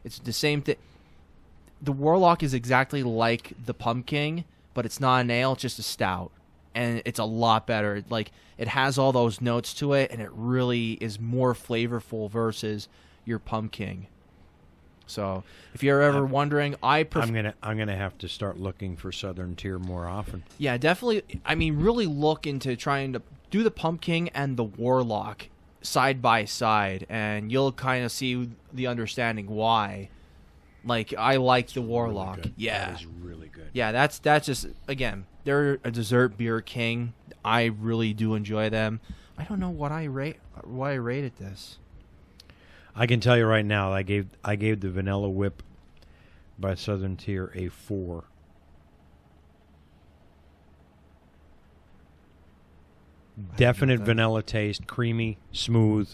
It's the same thing. The Warlock is exactly like the Pumpkin, but it's not an ale, it's just a stout. and it's a lot better. Like, it has all those notes to it, and it really is more flavorful versus your pumpkin. So, if you're ever wondering, I'm gonna have to start looking for Southern Tier more often. Yeah, definitely. I mean, really look into trying to do the pumpkin and the warlock side by side, and you'll kind of see the understanding why. Like, I like the warlock. Really Yeah, that is really good. Yeah, that's just, again, they're a dessert beer king. I really do enjoy them. I don't know why I rated this. I can tell you right now, I gave the Vanilla Whip by Southern Tier a 4. Definite vanilla taste, creamy, smooth.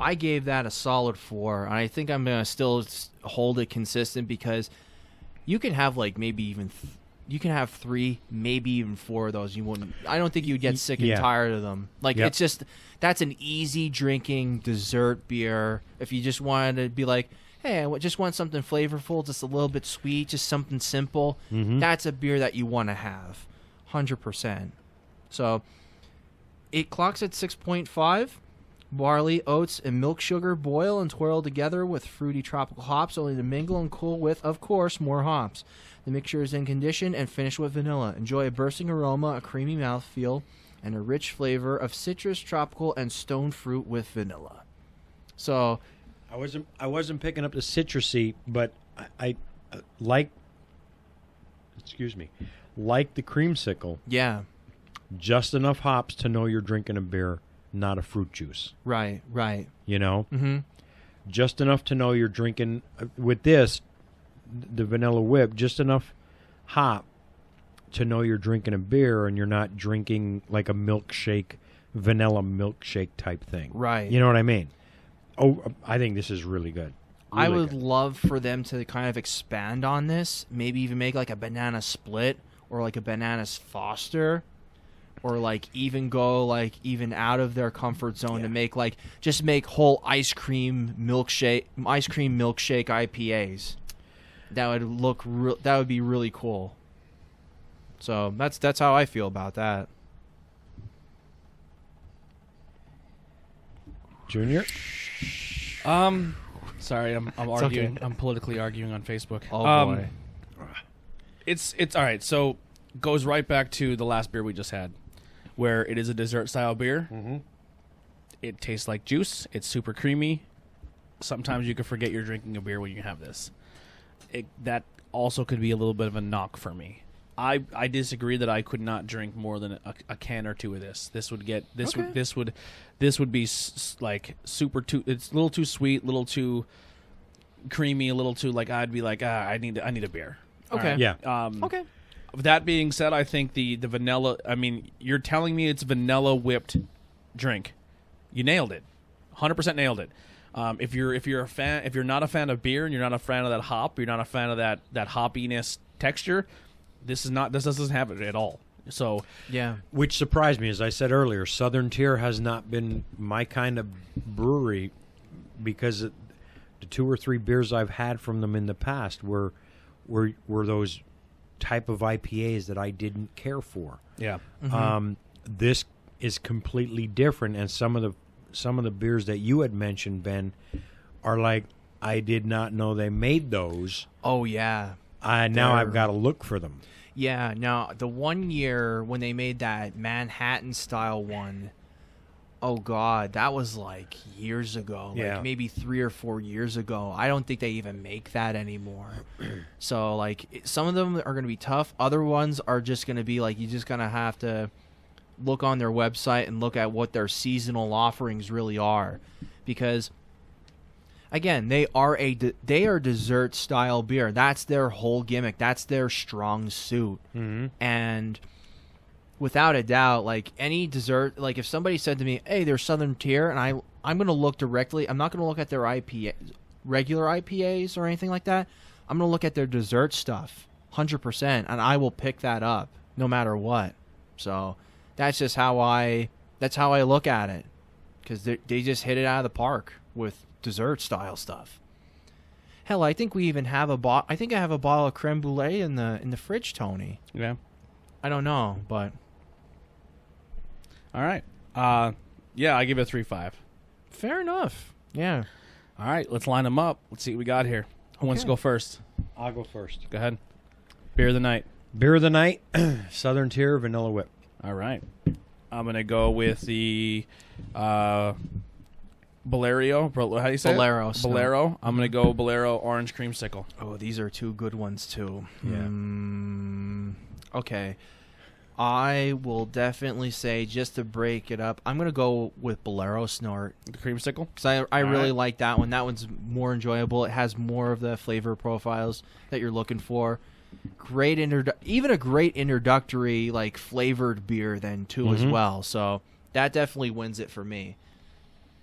I gave that a solid 4, and I think I'm gonna still hold it consistent because you can have like maybe even you can have 3, maybe even 4 of those. You wouldn't. I don't think you'd get sick and tired of them. Like, it's just, that's an easy drinking dessert beer. If you just wanted to be like, hey, I just want something flavorful, just a little bit sweet, just something simple. That's a beer that you want to have, 100%. So it clocks at 6.5. Barley, oats, and milk sugar boil and twirl together with fruity tropical hops, only to mingle and cool with, of course, more hops. The mixture is in condition and finished with vanilla. Enjoy a bursting aroma, a creamy mouthfeel, and a rich flavor of citrus, tropical, and stone fruit with vanilla. So, I wasn't picking up the citrusy, but I like the creamsicle. Yeah. Just enough hops to know you're drinking a beer, not a fruit juice. Right. You know? Mm-hmm. Just enough to know you're drinking, with this, the Vanilla Whip, just enough hop to know you're drinking a beer and you're not drinking like a milkshake, vanilla milkshake type thing. Right. You know what I mean? Oh, I think this is really good. I would love for them to kind of expand on this, maybe even make like a banana split or like a bananas Foster, or like even go like even out of their comfort zone to make like just make whole ice cream milkshake IPAs. That would be really cool. So that's how I feel about that. Junior? Sorry, I'm arguing. okay. I'm politically arguing on Facebook. Oh boy. It's all right. So goes right back to the last beer we just had, where it is a dessert style beer. Mm-hmm. It tastes like juice. It's super creamy. Sometimes you can forget you're drinking a beer when you have this. That also could be a little bit of a knock for me. I disagree that I could not drink more than a can or two of this. This would be like super too. It's a little too sweet, a little too creamy, a little too like I'd be like I need a beer. Okay. Right? Yeah. Okay. That being said, I think the vanilla. I mean, you're telling me it's vanilla whipped drink. You nailed it, 100% nailed it. If you're not a fan of beer and you're not a fan of that hop, you're not a fan of that hoppiness texture, this doesn't have it at all. So yeah, which surprised me, as I said earlier. Southern Tier has not been my kind of brewery because the 2 or 3 beers I've had from them in the past were those type of IPAs that I didn't care for. yeah, This is completely different, and some of the beers that you had mentioned, Ben, are like, I did not know they made those. Oh yeah. Now I've got to look for them. Yeah. Now the one year when they made that Manhattan style one, oh god, that was like years ago. Yeah. Like maybe 3 or 4 years ago. I don't think they even make that anymore. So like some of them are going to be tough. Other ones are just going to be like, you just going to have to look on their website and look at what their seasonal offerings really are, because again, they are dessert style beer. That's their whole gimmick. That's their strong suit. Mm-hmm. And without a doubt, like any dessert, like if somebody said to me, "Hey, they're Southern Tier," and I'm going to look directly. I'm not going to look at their regular IPAs or anything like that. I'm going to look at their dessert stuff, 100%, and I will pick that up no matter what. So that's just how I look at it, because they just hit it out of the park with dessert style stuff. Hell, I think we even have I think I have a bottle of creme brulee in the fridge, Tony. yeah. I don't know, but All right. Yeah, I give it a 3.5. fair enough. Yeah. All right, let's line them up. Let's see what we got here. Who wants to go first? I'll go first. Go ahead. Beer of the night. Beer of the night, Southern Tier Vanilla Whip. All right. I'm going to go with the Bolero. How do you say Bolero, it? so- Bolero. I'm going to go Bolero Orange Creamsicle. Oh, these are two good ones too. Yeah. Okay. I will definitely say, just to break it up, I'm going to go with Bolero Snort. The Creamsicle? Because I really right. like that one. That one's more enjoyable. It has more of the flavor profiles that you're looking for. Great even a great introductory, like, flavored beer then, too, as well. So that definitely wins it for me.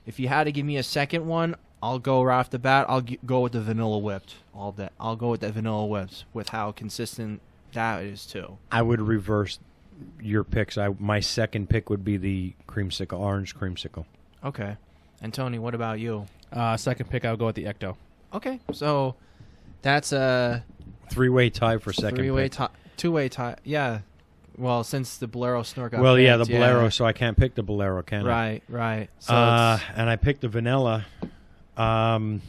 If you had to give me a second one, I'll go right off the bat. I'll go with the Vanilla Whipped. I'll go with that Vanilla Whipped with how consistent that is, too. I would reverse your picks. My second pick would be the creamsicle, orange creamsicle. Okay. And Tony, what about you? Second pick, I'll go with the Ecto. Okay. So that's a Three-way tie for second three-way pick. tie, two-way tie. Yeah. Well, since the Bolero Snort got Well, yeah, the picked, Bolero, so I can't pick the Bolero, can I? Right. So And I picked the vanilla. We're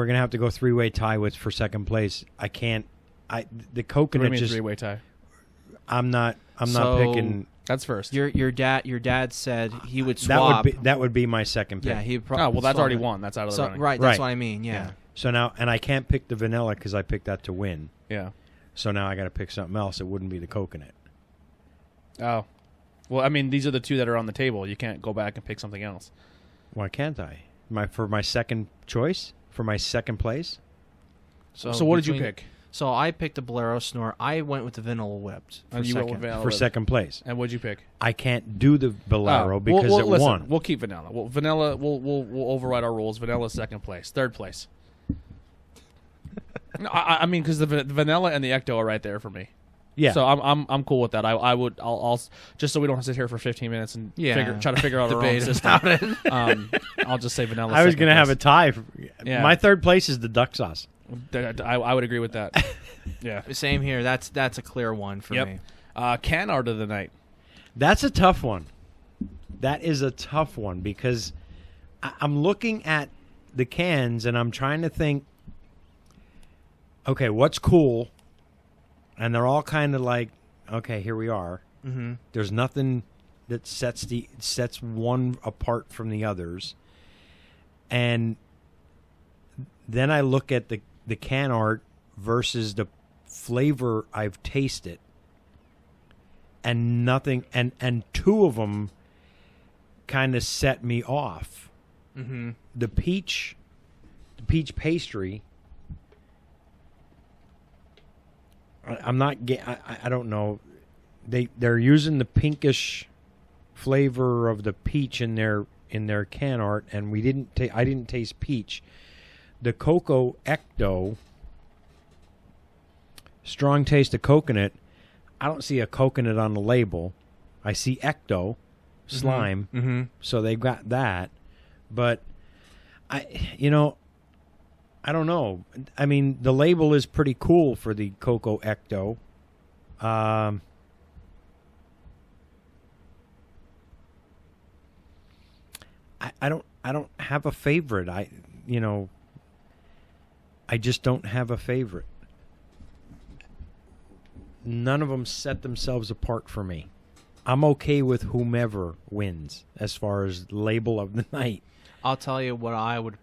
gonna have to go three-way tie for second place. I can't. The What do you coconut mean just. three-way tie? I'm not So- picking. That's first. your dad said he would swap. That would be my second pick. Yeah, he. Oh, well, that's already won. That's out of the running. Right. That's Right. what I mean. Yeah. So now, and I can't pick the vanilla because I picked that to win. Yeah. So now I got to pick something else. It wouldn't be the coconut. Oh. Well, I mean, these are the two that are on the table. You can't go back and pick something else. Why can't I? For my second choice, for my second place. So what did you pick? So I picked the Bolero Snort. I went with the Vanilla Whipped for And you went second. with vanilla For with- second place. And what'd you pick? I can't do the Bolero because we'll it listen, won. We'll keep vanilla. Vanilla. We'll override our rules. Vanilla second place. Third place. No, I mean, because the vanilla and the Ecto are right there for me. Yeah. So I'm cool with that. I'll just so we don't have to sit here for 15 minutes and try to figure out our own system. I'll just say vanilla. I was going to have a tie. Yeah. My third place is the duck sauce. I would agree with that. Yeah. Same here. That's a clear one for me. Can art of the night. That's a tough one. That is a tough one because I'm looking at the cans and I'm trying to think, okay, what's cool? And they're all kind of like, okay, here we are. Mm-hmm. There's nothing that sets one apart from the others. And then I look at the can art versus the flavor I've tasted. And nothing, and two of them kind of set me off. Mm-hmm. The peach pastry. I'm not. I don't know. They're using the pinkish flavor of the peach in their can art, and we didn't. I didn't taste peach. The Cocoa Ecto, strong taste of coconut. I don't see a coconut on the label. I see Ecto, slime. Mm-hmm. So they've got that, but I don't know. I mean, the label is pretty cool for the Cocoa Ecto. I don't have a favorite. I just don't have a favorite. None of them set themselves apart for me. I'm okay with whomever wins as far as label of the night. I'll tell you what I would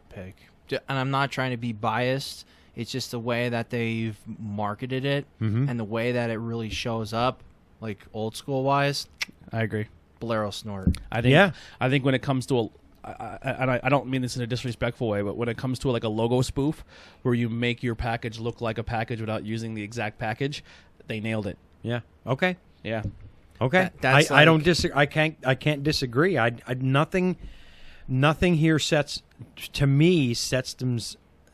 pick. And I'm not trying to be biased. It's just the way that they've marketed it and the way that it really shows up, like old school wise. I agree. Bolero Snort. I think when it comes to I don't mean this in a disrespectful way, but when it comes to like a logo spoof where you make your package look like a package without using the exact package, they nailed it. Yeah. Okay. Yeah. Okay. That's I don't disagree. I can't disagree. Nothing here sets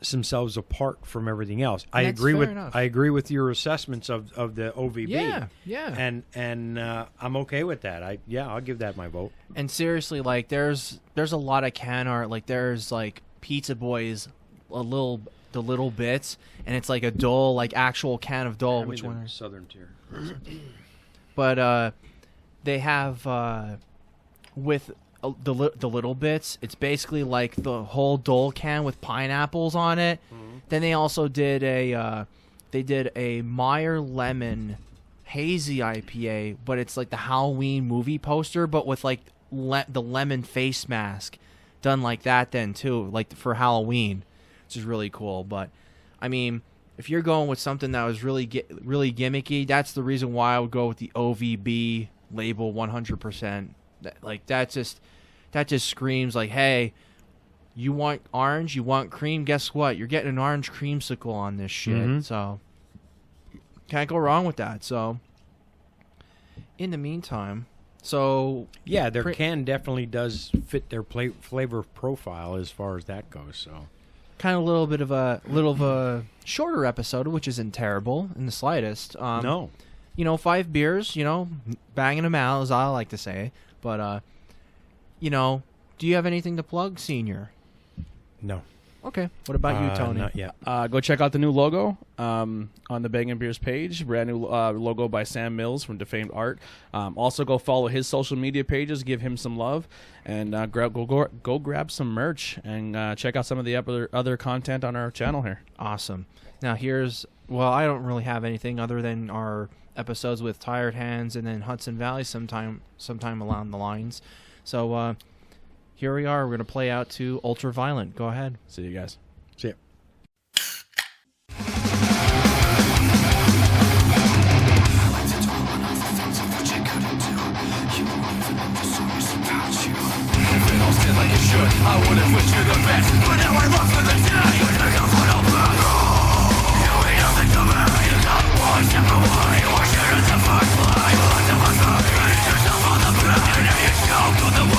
themselves apart from everything else. I That's agree fair with enough. I agree with your assessments of the OVB. Yeah. And I'm okay with that. I'll give that my vote. And seriously, like there's a lot of can art. Like there's like Pizza Boys, a little the little bits, and it's like a Dole, like actual can of Dole. Which one? Southern Tier. But they have with the little bits. It's basically like the whole Dole can with pineapples on it. Mm-hmm. Then they also did a Meyer Lemon hazy IPA, but it's like the Halloween movie poster, but with like the lemon face mask done like that then too, like for Halloween, which is really cool. But I mean, if you're going with something that was really gimmicky, that's the reason why I would go with the OVB label 100%. That just screams like, hey, you want orange, you want cream, guess what? You're getting an orange creamsicle on this shit. Mm-hmm. So can't go wrong with that. So in the meantime, yeah, their can definitely does fit their flavor profile as far as that goes. So kind of a little bit of a shorter episode, which isn't terrible in the slightest. No, 5 beers, banging them out, as I like to say. But do you have anything to plug, Senior? No. Okay. What about you, Tony? Not yet. Go check out the new logo on the Bangin Beers page. Brand new logo by Sam Mills from Defamed Art. Also, go follow his social media pages. Give him some love. And go grab some merch. And check out some of the other content on our channel here. Awesome. Now, I don't really have anything other than our episodes with Tired Hands and then Hudson Valley sometime along the lines. So, here we are. We're going to play out to Ultraviolent. Go ahead. See you guys. See ya. I would have wished you the best, but now I lost for the day. You take a foot off back. You ain't nothing to me. You got one step away. Or should it's a first play. Let the one go. Raise yourself on the plane. If you choke to the